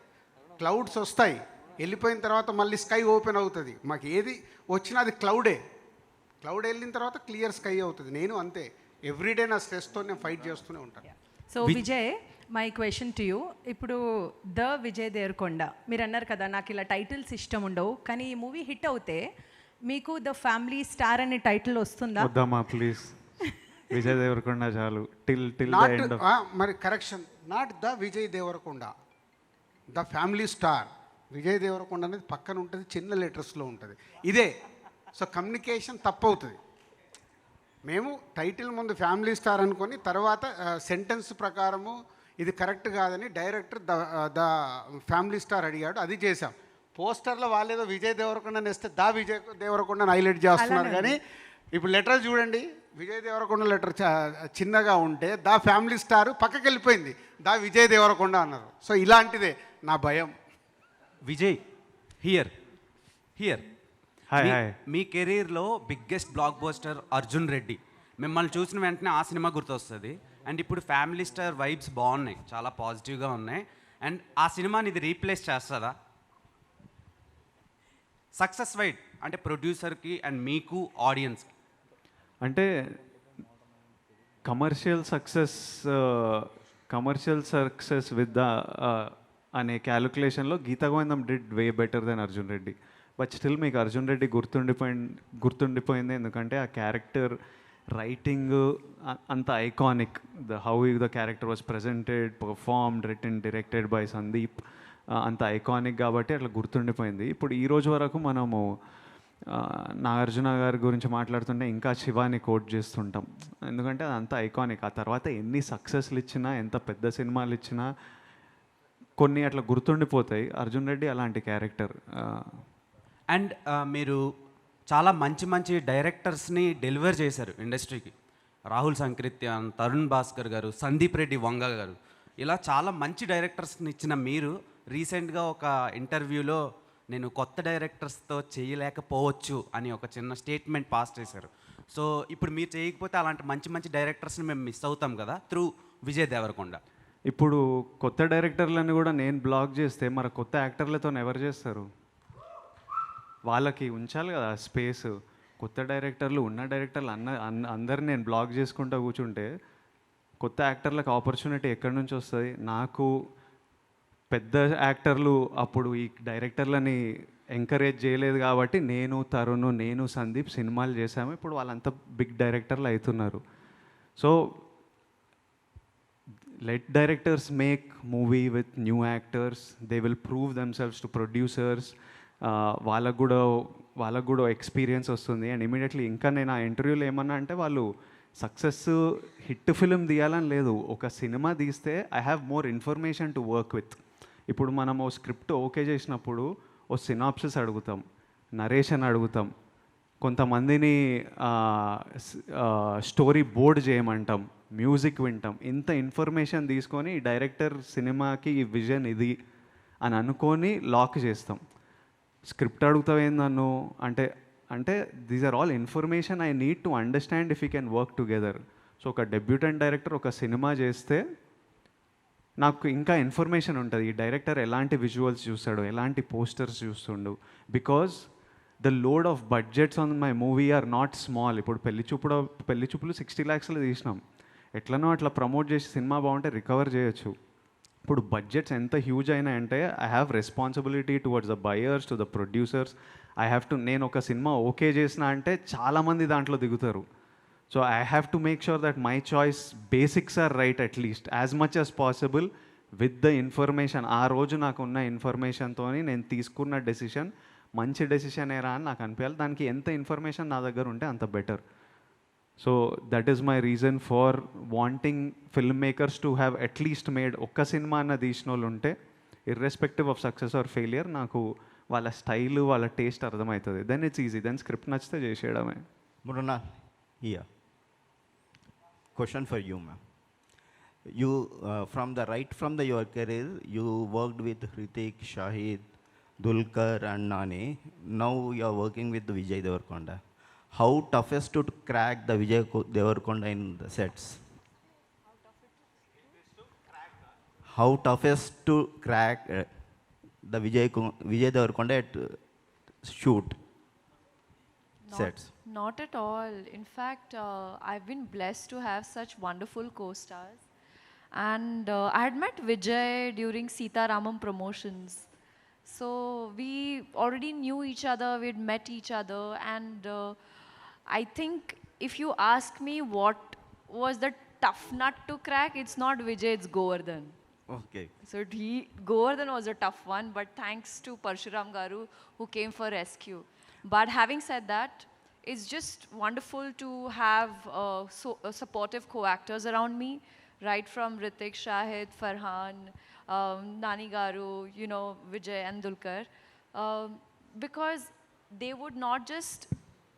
క్లౌడ్స్ వస్తాయి, వెళ్ళిపోయిన తర్వాత మళ్ళీ స్కై ఓపెన్ అవుతుంది. మాకు ఏది వచ్చినా అది క్లౌడ్ వెళ్ళిన తర్వాత క్లియర్ స్కై అవుతుంది. నేను అంతే, ఎవ్రీడే నా స్ట్రెస్తో నేను ఫైట్ చేస్తూనే ఉంటాను. So Vijay, my question to you, ఇప్పుడు ద విజయ్ దేవరకొండ, మీరు అన్నారు కదా నాకు ఇలా టైటిల్స్ ఇష్టం ఉండవు, కానీ ఈ మూవీ హిట్ అవుతే మీకు ద ఫ్యామిలీ స్టార్ అనే టైటిల్ వస్తుందా? వద్దామా ప్లీజ్, విజయ్ దేవరకొండ చాలు. టిల్ మరి correction, not the Vijay Deverakonda, the family star. Vijay Deverakonda అనేది పక్కన ఉంటుంది, చిన్న లెటర్స్లో ఉంటుంది, ఇదే. సో కమ్యూనికేషన్ తప్పు అవుతుంది. మేము టైటిల్ ముందు ఫ్యామిలీ స్టార్ అనుకొని తర్వాత సెంటెన్స్ ప్రకారము ఇది కరెక్ట్ కాదని డైరెక్టర్ ద ఫ్యామిలీ స్టార్ అడిగాడు, అది చేశాం. పోస్టర్లో వాళ్ళేదో విజయ్ దేవరకొండ నేస్తే దా విజయ్ దేవరకొండని హైలైట్ చేస్తున్నారు. కానీ ఇప్పుడు లెటర్ చూడండి, విజయ్ దేవరకొండ లెటర్ చిన్నగా ఉంటే దా ఫ్యామిలీ స్టార్ పక్కకి వెళ్ళిపోయింది, దా విజయ్ దేవరకొండ అన్నారు. సో ఇలాంటిదే నా భయం. విజయ్ హియర్ హాయ్ మీ కెరీర్లో biggest block buster Arjun Reddy. మిమ్మల్ని చూసిన వెంటనే ఆ సినిమా గుర్తొస్తుంది. అండ్ ఇప్పుడు ఫ్యామిలీ స్టార్ వైబ్స్ బాగున్నాయి, చాలా పాజిటివ్గా ఉన్నాయి. అండ్ ఆ సినిమాని ఇది రీప్లేస్ చేస్తుందా సక్సెస్ వైడ్, అంటే ప్రొడ్యూసర్కి అండ్ మీకు ఆడియన్స్కి? అంటే కమర్షియల్ సక్సెస్ విత్ ద అనే క్యాలిక్యులేషన్లో Geetha Govindam did way better than Arjun Reddy. But still మీకు అర్జున్ రెడ్డి గుర్తుండిపోయింది ఎందుకంటే ఆ క్యారెక్టర్ రైటింగ్ అంత iconic. How the character was presented, performed, written, directed by Sandeep, అంత ఐకానిక్ కాబట్టి అట్లా గుర్తుండిపోయింది. ఇప్పుడు ఈ రోజు వరకు మనము నాగార్జున గారి గురించి మాట్లాడుతుంటే ఇంకా శివాని కోట్ చేస్తుంటాం, ఎందుకంటే అది అంత ఐకానిక్. ఆ తర్వాత ఎన్ని సక్సెస్లు ఇచ్చినా, ఎంత పెద్ద సినిమాలు ఇచ్చినా కొన్ని అట్లా గుర్తుండిపోతాయి. అర్జున్ రెడ్డి అలాంటి క్యారెక్టర్. అండ్ మీరు చాలా మంచి మంచి డైరెక్టర్స్ని డెలివర్ చేశారు ఇండస్ట్రీకి. రాహుల్ సంకృత్యాన్, తరుణ్ భాస్కర్ గారు, సందీప్ రెడ్డి వంగ గారు, ఇలా చాలా మంచి డైరెక్టర్స్ని ఇచ్చిన మీరు రీసెంట్గా ఒక ఇంటర్వ్యూలో నేను కొత్త డైరెక్టర్స్తో చేయలేకపోవచ్చు అని ఒక చిన్న స్టేట్మెంట్ పాస్ చేశారు. సో ఇప్పుడు మీరు చేయకపోతే అలాంటి మంచి మంచి డైరెక్టర్స్ని మేము మిస్ అవుతాం కదా త్రూ విజయ్ దేవరకొండ. ఇప్పుడు కొత్త డైరెక్టర్లను కూడా నేను బ్లాక్ చేస్తే మరి కొత్త యాక్టర్లతో ఎవరు చేస్తారు? వాళ్ళకి ఉంచాలి కదా స్పేస్. కొత్త డైరెక్టర్లు, ఉన్న డైరెక్టర్లు అందరిని నేను బ్లాక్ చేసుకుంటూ కూర్చుంటే కొత్త యాక్టర్లకు ఆపర్చునిటీ ఎక్కడి నుంచి వస్తుంది? నాకు పెద్ద యాక్టర్లు అప్పుడు ఈ డైరెక్టర్లని ఎంకరేజ్ చేయలేదు కాబట్టి నేను, తరుణ్, నేను, సందీప్ సినిమాలు చేశాము. ఇప్పుడు వాళ్ళంతా బిగ్ డైరెక్టర్లు అవుతున్నారు. So let directors make movie with new actors. They will prove themselves to producers. వాళ్ళకు కూడా ఎక్స్పీరియన్స్ వస్తుంది. అండ్ ఇమీడియట్లీ ఇంకా నేను ఆ ఇంటర్వ్యూలో ఏమన్నా అంటే వాళ్ళు సక్సెస్ హిట్ ఫిలిం తీయాలని లేదు, ఒక సినిమా తీస్తే I have more information to work with. ఇప్పుడు మనం ఓ స్క్రిప్ట్ ఓకే చేసినప్పుడు ఓ సినాప్సిస్ అడుగుతాం, నరేషన్ అడుగుతాం, కొంతమందిని స్టోరీ బోర్డ్ చేయమంటాం, మ్యూజిక్ వింటాం. ఇంత ఇన్ఫర్మేషన్ తీసుకొని డైరెక్టర్ సినిమాకి ఈ విజన్ ఇది అని అనుకొని లాక్ చేస్తాం. స్క్రిప్ట్ అడుగుతావు ఏందన్ను అంటే these are all information I need to understand if you can work together. So ఒక డెబ్యూటెంట్ డైరెక్టర్ ఒక సినిమా చేస్తే నాకు ఇంకా ఇన్ఫర్మేషన్ ఉంటుంది, ఈ డైరెక్టర్ ఎలాంటి విజువల్స్ చూస్తాడు, ఎలాంటి పోస్టర్స్ చూస్తుండు. Because the load of budgets on my movie are not small. ఇప్పుడు పెళ్లి చూపులు 60 lakhsలో తీసినాం. ఎట్లనో అట్లా ప్రమోట్ చేసి సినిమా బాగుంటే రికవర్ చేయొచ్చు. ఇప్పుడు బడ్జెట్స్ ఎంత హ్యూజ్ అయినాయంటే I have responsibility towards the buyers, to the producers. నేను ఒక సినిమా ఓకే చేసిన అంటే చాలామంది దాంట్లో దిగుతారు. So I have to make sure that my choice basics are right at least as much as possible with the information. ఆ రోజు నాకు ఉన్న ఇన్ఫర్మేషన్తో నేను తీసుకున్న డెసిషన్ మంచి డెసిషన్ ఏరా అని నాకు అనిపించాలి. దానికి ఎంత ఇన్ఫర్మేషన్ నా దగ్గర ఉంటే అంత better. So that is my reason for wanting film makers to have at least made ఒక్క సినిమా అన్న తీసిన వాళ్ళు ఉంటే, irrespective of success or failure, నాకు వాళ్ళ స్టైల్, వాళ్ళ టేస్ట్ అర్థమవుతుంది. Then it's easy. Then script నచ్చితే చేసేయడమే. Mrunal, here. Question for you, ma'am. You, from your career, you worked with Hrithik, Shahid, Dulquer and Nani. Now you are working with Vijay Devarkonda. How toughest to crack the Vijay Devarkonda in the sets? How toughest to crack the Vijay Devarkonda at shoot sets? Not at all. In fact, I've been blessed to have such wonderful co-stars. And I had met Vijay during Sita Ramam promotions. So we already knew each other, we'd met each other. And I think if you ask me what was the tough nut to crack, it's not Vijay, it's Govardhan. Okay. So Govardhan was a tough one, but thanks to Parshuram Garu who came for rescue. But having said that, it's just wonderful to have supportive co-actors around me, right from Hrithik, Shahid, Farhan, Nani Garu, Vijay and Dulquer, because they would not just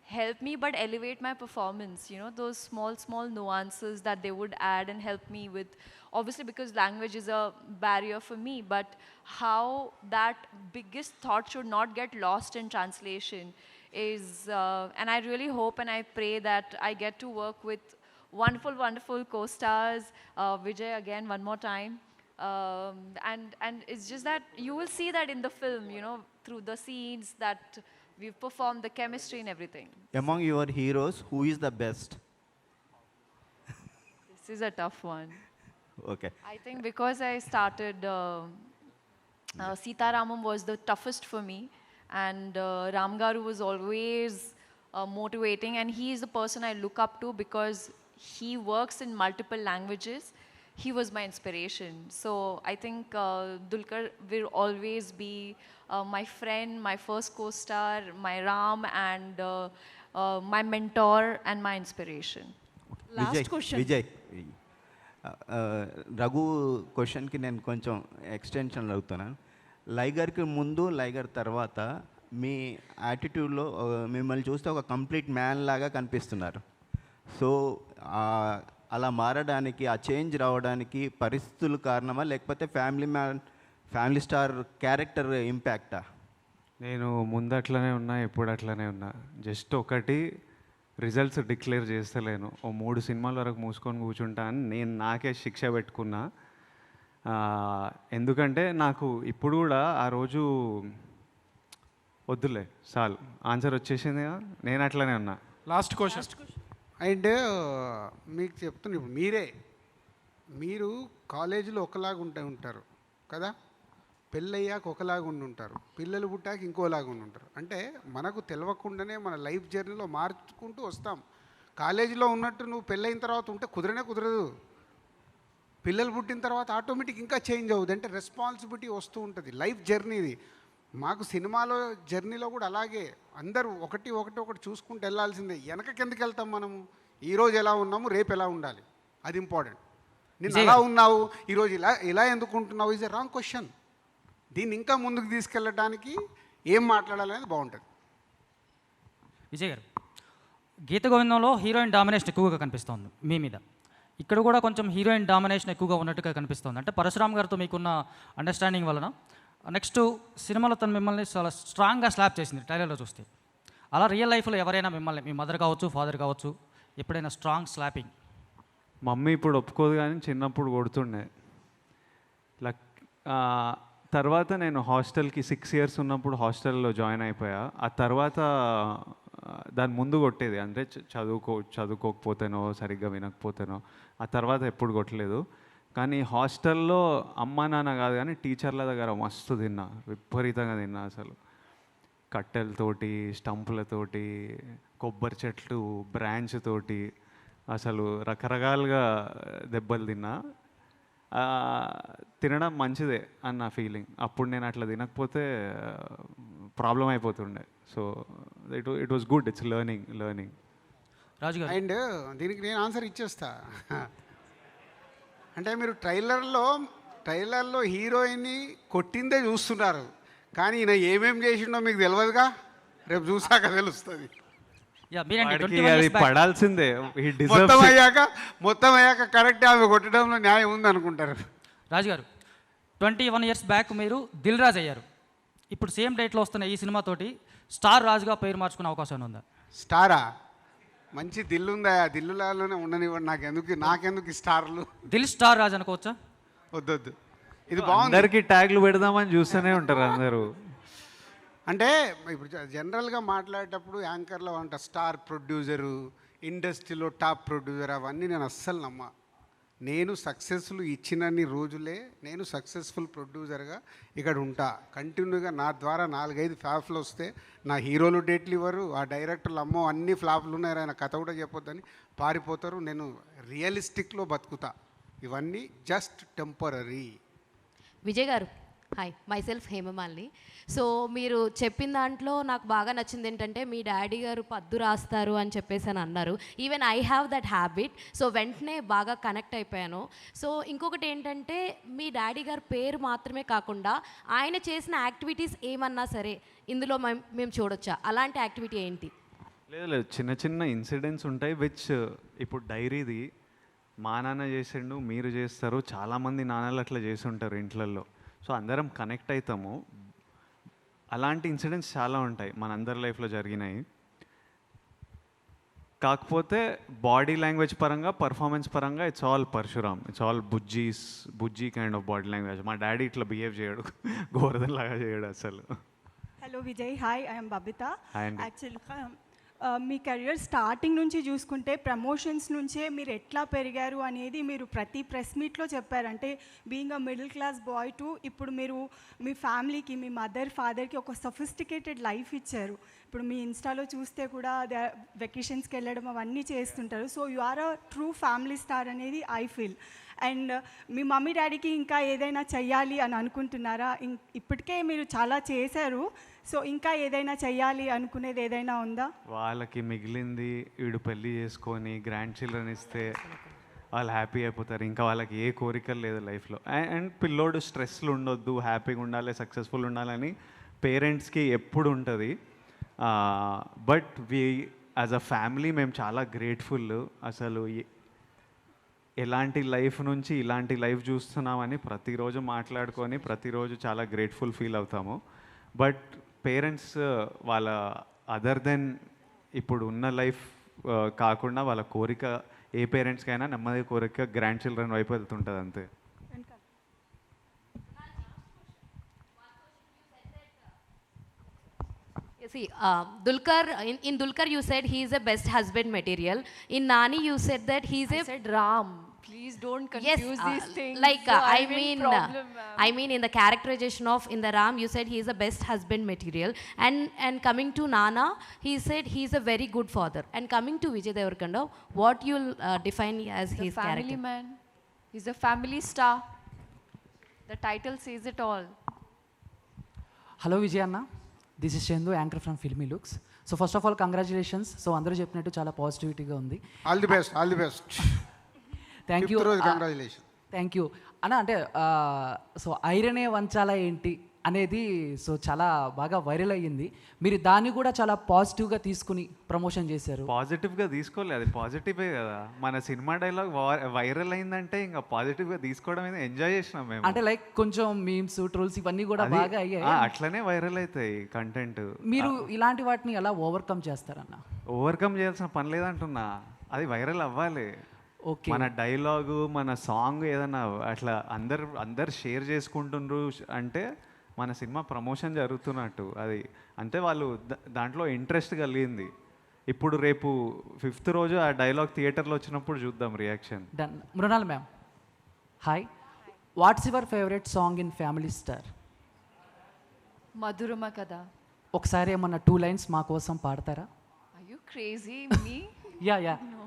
help me but elevate my performance, those small nuances that they would add and help me with. Obviously, because language is a barrier for me, but how that biggest thought should not get lost in translation is, and I really hope and I pray that I get to work with wonderful co-stars, Vijay again one more time, and it's just that you will see that in the film, through the scenes that we've performed, the chemistry and everything. Among your heroes, who is the best? is a tough one. Okay. I think because I started, Sita Ramam was the toughest for me, and Ram Garu was always motivating, and he is the person I look up to because he works in multiple languages. He was my inspiration. So I think Dulquer will always be my friend, my first co-star, my Ram, and my mentor and my inspiration. Last question. Vijay Raghu క్వశ్చన్కి నేను కొంచెం extension అడుగుతున్నాను. లైగర్కి ముందు లైగర్ తర్వాత మీ యాటిట్యూడ్లో మిమ్మల్ని చూస్తే ఒక complete man లాగా కనిపిస్తున్నారు. సో అలా మారడానికి, ఆ చేంజ్ రావడానికి పరిస్థితులు కారణమా, లేకపోతే ఫ్యామిలీ స్టార్ క్యారెక్టర్ ఇంపాక్టా? నేను ముందు అట్లనే ఉన్నా, ఎప్పుడు అట్లనే ఉన్నా. జస్ట్ ఒకటి, రిజల్ట్స్ డిక్లేర్ చేస్తలేను. ఓ 3 సినిమాల వరకు మూసుకొని కూర్చుంటా అని నేను నాకే శిక్ష పెట్టుకున్నా. ఎందుకంటే నాకు ఇప్పుడు కూడా ఆ రోజు వద్దులే చాలు, ఆన్సర్ వచ్చేసింది కదా, నేను అట్లనే ఉన్నా. Last question. అండ్ మీకు చెప్తున్నా, ఇప్పుడు మీరు కాలేజీలో ఒకలాగా ఉంటారు కదా, పెళ్ళయ్యాక ఒకలాగా ఉంటారు, పిల్లలు పుట్టాక ఇంకోలాగా ఉంటారు. అంటే మనకు తెలియకుండానే మన లైఫ్ జర్నీలో మార్చుకుంటూ వస్తాం. కాలేజీలో ఉన్నట్టు నువ్వు పెళ్ళైన తర్వాత ఉంటే కుదరదు. పిల్లలు పుట్టిన తర్వాత ఆటోమేటిక్ ఇంకా చేంజ్ అవుతుంది. అంటే రెస్పాన్సిబిలిటీ వస్తూ ఉంటుంది. లైఫ్ జర్నీది. మాకు సినిమాలో జర్నీలో కూడా అలాగే అందరూ ఒకటి చూసుకుంటూ వెళ్ళాల్సిందే. వెనక కిందకి వెళ్తాం మనము. ఈరోజు ఎలా ఉన్నాము, రేపు ఎలా ఉండాలి, అది ఇంపార్టెంట్. నేను ఎలా ఉన్నావు, ఈరోజు ఇలా ఎందుకు ఉంటున్నావు ఈజ్ ఎ రాంగ్ క్వశ్చన్. దీన్ని ఇంకా ముందుకు తీసుకెళ్ళడానికి ఏం మాట్లాడాలనేది బాగుంటుంది. విజయ్ గారు, గీత గోవిందంలో హీరోయిన్ డామినేషన్ ఎక్కువగా కనిపిస్తోంది మీ మీద. ఇక్కడ కూడా కొంచెం హీరోయిన్ డామినేషన్ ఎక్కువగా ఉన్నట్టుగా కనిపిస్తుంది. అంటే పరశురామ్ గారితో మీకున్న అండర్స్టాండింగ్ వలన నెక్స్ట్ సినిమాలో తను మిమ్మల్ని చాలా స్ట్రాంగ్గా స్లాప్ చేసింది ట్రైలర్లో చూస్తే. అలా రియల్ లైఫ్లో ఎవరైనా మిమ్మల్ని, మీ మదర్ కావచ్చు, ఫాదర్ కావచ్చు, ఎప్పుడైనా స్ట్రాంగ్ స్లాపింగ్? మమ్మీ ఇప్పుడు ఒప్పుకోదు, కానీ చిన్నప్పుడు కొడుతుండే. తర్వాత నేను హాస్టల్కి 6 years ఉన్నప్పుడు హాస్టల్లో జాయిన్ అయిపోయా. ఆ తర్వాత దాని ముందు కొట్టేది, అంటే చదువుకోకపోతేనో సరిగ్గా వినకపోతేనో. ఆ తర్వాత ఎప్పుడు కొట్టలేదు. కానీ హాస్టల్లో అమ్మ నాన్న కాదు కానీ టీచర్ల దగ్గర మస్తు తిన్నా, విపరీతంగా తిన్నా. అసలు కట్టెలతోటి, స్టంపులతోటి, కొబ్బరి చెట్లు బ్రాంచ్ తోటి అసలు రకరకాలుగా దెబ్బలు తిన్నా. తినడం మంచిదే అన్న ఫీలింగ్. అప్పుడు నేను అట్లా తినకపోతే ప్రాబ్లం అయిపోతుండే. So it was good, it's learning. And దీనికి నేను ఆన్సర్ ఇచ్చేస్తా. అంటే మీరు ట్రైలర్లో హీరోయిన్ని కొట్టిందే చూస్తున్నారు, కానీ ఈయన ఏమేం చేసిండో మీకు తెలియదుగా, రేపు చూసాక తెలుస్తుంది. అది పడాల్సిందే. మొత్తం అయ్యాక కరెక్ట్, ఆమె కొట్టడంలో న్యాయం ఉంది అనుకుంటారు. రాజుగారు, 21 years బ్యాక్ మీరు దిల్ రాజు అయ్యారు. ఇప్పుడు సేమ్ డేట్లో వస్తున్న ఈ సినిమాతోటి స్టార్ రాజుగా పేరు మార్చుకునే అవకాశం ఉందా? స్టారా? మంచి దిల్లు ఉందా? దిల్లులాలోనే ఉండనివ్వండి. నాకెందుకు ఈ స్టార్లు? దిల్ స్టార్ రాజు అనుకోవచ్చా? వద్దొద్దు, ఇది బాగుంది. అందరికి ట్యాగ్లు పెడదామని చూస్తూనే ఉంటారు అందరూ. అంటే ఇప్పుడు జనరల్గా మాట్లాడేటప్పుడు యాంకర్లో అంట స్టార్ ప్రొడ్యూసరు, ఇండస్ట్రీలో టాప్ ప్రొడ్యూసర్, అవన్నీ నేను అస్సలు నమ్మా. నేను సక్సెస్ఫుల్ ఇచ్చినన్ని రోజులే నేను సక్సెస్ఫుల్ ప్రొడ్యూసర్గా ఇక్కడ ఉంటా. కంటిన్యూగా నా ద్వారా 4-5 ఫ్లాప్లు వస్తే నా హీరోలు డేట్లు ఇవ్వరు, ఆ డైరెక్టర్లు అమ్మో అన్ని ఫ్లాప్లు ఉన్నాయి, ఆయన కథ కూడా చెప్పొద్దని పారిపోతారు. నేను రియలిస్టిక్లో బతుకుతా. ఇవన్నీ జస్ట్ టెంపరరీ. విజయ్ గారు, హాయ్, మైసెల్ఫ్ హేమమాలిని. సో మీరు చెప్పిన దాంట్లో నాకు బాగా నచ్చింది ఏంటంటే మీ డాడీ గారు పద్దు రాస్తారు అని చెప్పేసి అని అన్నారు. Even I have that habit. So వెంటనే బాగా కనెక్ట్ అయిపోయాను. సో ఇంకొకటి ఏంటంటే మీ డాడీ గారి పేరు మాత్రమే కాకుండా ఆయన చేసిన యాక్టివిటీస్ ఏమన్నా సరే ఇందులో మేము చూడొచ్చా? అలాంటి యాక్టివిటీ ఏంటి? లేదు, చిన్న చిన్న ఇన్సిడెంట్స్ ఉంటాయి విచ్ ఇప్పుడు డైరీది మా నాన్న చేసిండు, మీరు చేస్తారు, చాలామంది నాన్నలు అట్లా చేసి ఉంటారు ఇంట్లల్లో. సో అందరం కనెక్ట్ అవుతాము. అలాంటి ఇన్సిడెంట్స్ చాలా ఉంటాయి మనందరి లైఫ్లో జరిగినాయి. కాకపోతే బాడీ లాంగ్వేజ్ పరంగా, పర్ఫార్మెన్స్ పరంగా it's all Parashuram, it's all Bujji kind of body language. మా డాడీ ఇట్లా బిహేవ్ చేయడు, గోవర్ధన్ లాగా చేయడు అసలు. Hello Vijay, hi, I am Babita. Hi, Andy. Actually, me career starting నుంచి చూసుకుంటే ప్రమోషన్స్ నుంచే మీరు ఎట్లా పెరిగారు అనేది మీరు ప్రతి ప్రెస్ మీట్లో చెప్పారు. అంటే being a middle class boy to ఇప్పుడు మీరు మీ ఫ్యామిలీకి, మీ మదర్ ఫాదర్కి ఒక సొఫిస్టికేటెడ్ లైఫ్ ఇచ్చారు. ఇప్పుడు మీ ఇన్స్టాలో చూస్తే కూడా వెకేషన్స్కి వెళ్ళడం అవన్నీ చేస్తుంటారు. So you are a true family star అనేది ఐ ఫీల్. అండ్ మీ మమ్మీ డాడీకి ఇంకా ఏదైనా చెయ్యాలి అని అనుకుంటున్నారా? ఇప్పటికే మీరు చాలా చేశారు, సో ఇంకా ఏదైనా చెయ్యాలి అనుకునేది ఏదైనా ఉందా? వాళ్ళకి మిగిలింది వీడు పెళ్ళి చేసుకొని గ్రాండ్ చిల్డ్రన్ ఇస్తే వాళ్ళు హ్యాపీ అయిపోతారు. ఇంకా వాళ్ళకి ఏ కోరికలు లేదు లైఫ్లో. అండ్ పిల్లోడు స్ట్రెస్లు ఉండొద్దు, హ్యాపీగా ఉండాలి, సక్సెస్ఫుల్ ఉండాలని పేరెంట్స్కి ఎప్పుడు ఉంటుంది. బట్ యాజ్ అ ఫ్యామిలీ మేము చాలా గ్రేట్ఫుల్. అసలు ఎలాంటి లైఫ్ నుంచి ఇలాంటి లైఫ్ చూస్తున్నామని ప్రతిరోజు మాట్లాడుకొని ప్రతిరోజు చాలా గ్రేట్ఫుల్ ఫీల్ అవుతాము. బట్ పేరెంట్స్ వాళ్ళ అదర్ దెన్ ఇప్పుడు ఉన్న లైఫ్ కాకుండా వాళ్ళ కోరిక ఏ పేరెంట్స్కైనా నెమ్మది కోరిక గ్రాండ్ చిల్డ్రన్ వైపు వెళ్తుంటుంది అంతే. See, Dulquer, in Dulquer you said he is a best husband material. In Nani you said that he's I said Ram. Please don't confuse these things. Like So I I'm in mean, problem, I mean in the characterization of in the Ram you said he is a best husband material. And coming to Nana, he said he is a very good father. And coming to Vijay Devarkonda, what you'll define as He's his a family character? man. He's a family star. The title says it all. Hello Vijay అన్న, this is Chandu, anchor from Filmy Looks. So first of all congratulations. So అందరూ చెప్పినట్టు చాలా పాజిటివిటీగా ఉంది. All the best, all the best. Thank you, congratulation. Thank you అన్న. అంటే so ఐరనే వంచాలా ఏంటి అనేది సో చాలా బాగా వైరల్ అయ్యింది. మీరు దాన్ని కూడా చాలా పాజిటివ్గా తీసుకుని ప్రమోషన్ చేశారు. పాజిటివ్గా తీసుకోలేదు, అది పాజిటివే కదా. మన సినిమా డైలాగ్ వైరల్ అయిందంటే ఇంకా పాజిటివ్గా తీసుకోవడం మీద ఎంజాయ్ చేసినాం మేము. అంటే లైక్ కొంచెం మీమ్స్, ట్రోల్స్ ఇవన్నీ కూడా బాగా అయ్యాయి. అట్లనే వైరల్ అవుతాయి కంటెంట్. మీరు ఇలాంటి వాటిని ఎలా ఓవర్కమ్ చేస్తారన్న? ఓవర్కమ్ చేయాల్సిన పని లేదంటున్నా, అది వైరల్ అవ్వాలి. ఓకే, మన డైలాగు, మన సాంగ్ ఏదన్నా అట్లా అందరు షేర్ చేసుకుంటుండ్రు అంటే మన సినిమా ప్రమోషన్ జరుగుతున్నట్టు. అది అంటే వాళ్ళు దాంట్లో ఇంట్రెస్ట్ కలిగింది. ఇప్పుడు రేపు 5th రోజు ఆ డైలాగ్ థియేటర్లో వచ్చినప్పుడు చూద్దాం reaction. Done. Mrunal ma'am, hi. What's your favourite song in family star? మధురమ కదా. ఒకసారి ఏమన్నా 2 lines మా కోసం పాడతారా? Are you crazy? Me? Yeah. No.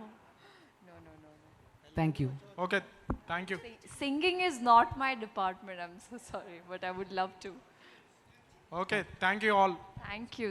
Thank you. Okay, thank you. Singing is not my department. I'm so sorry, but I would love to. Okay, thank you all. Thank you.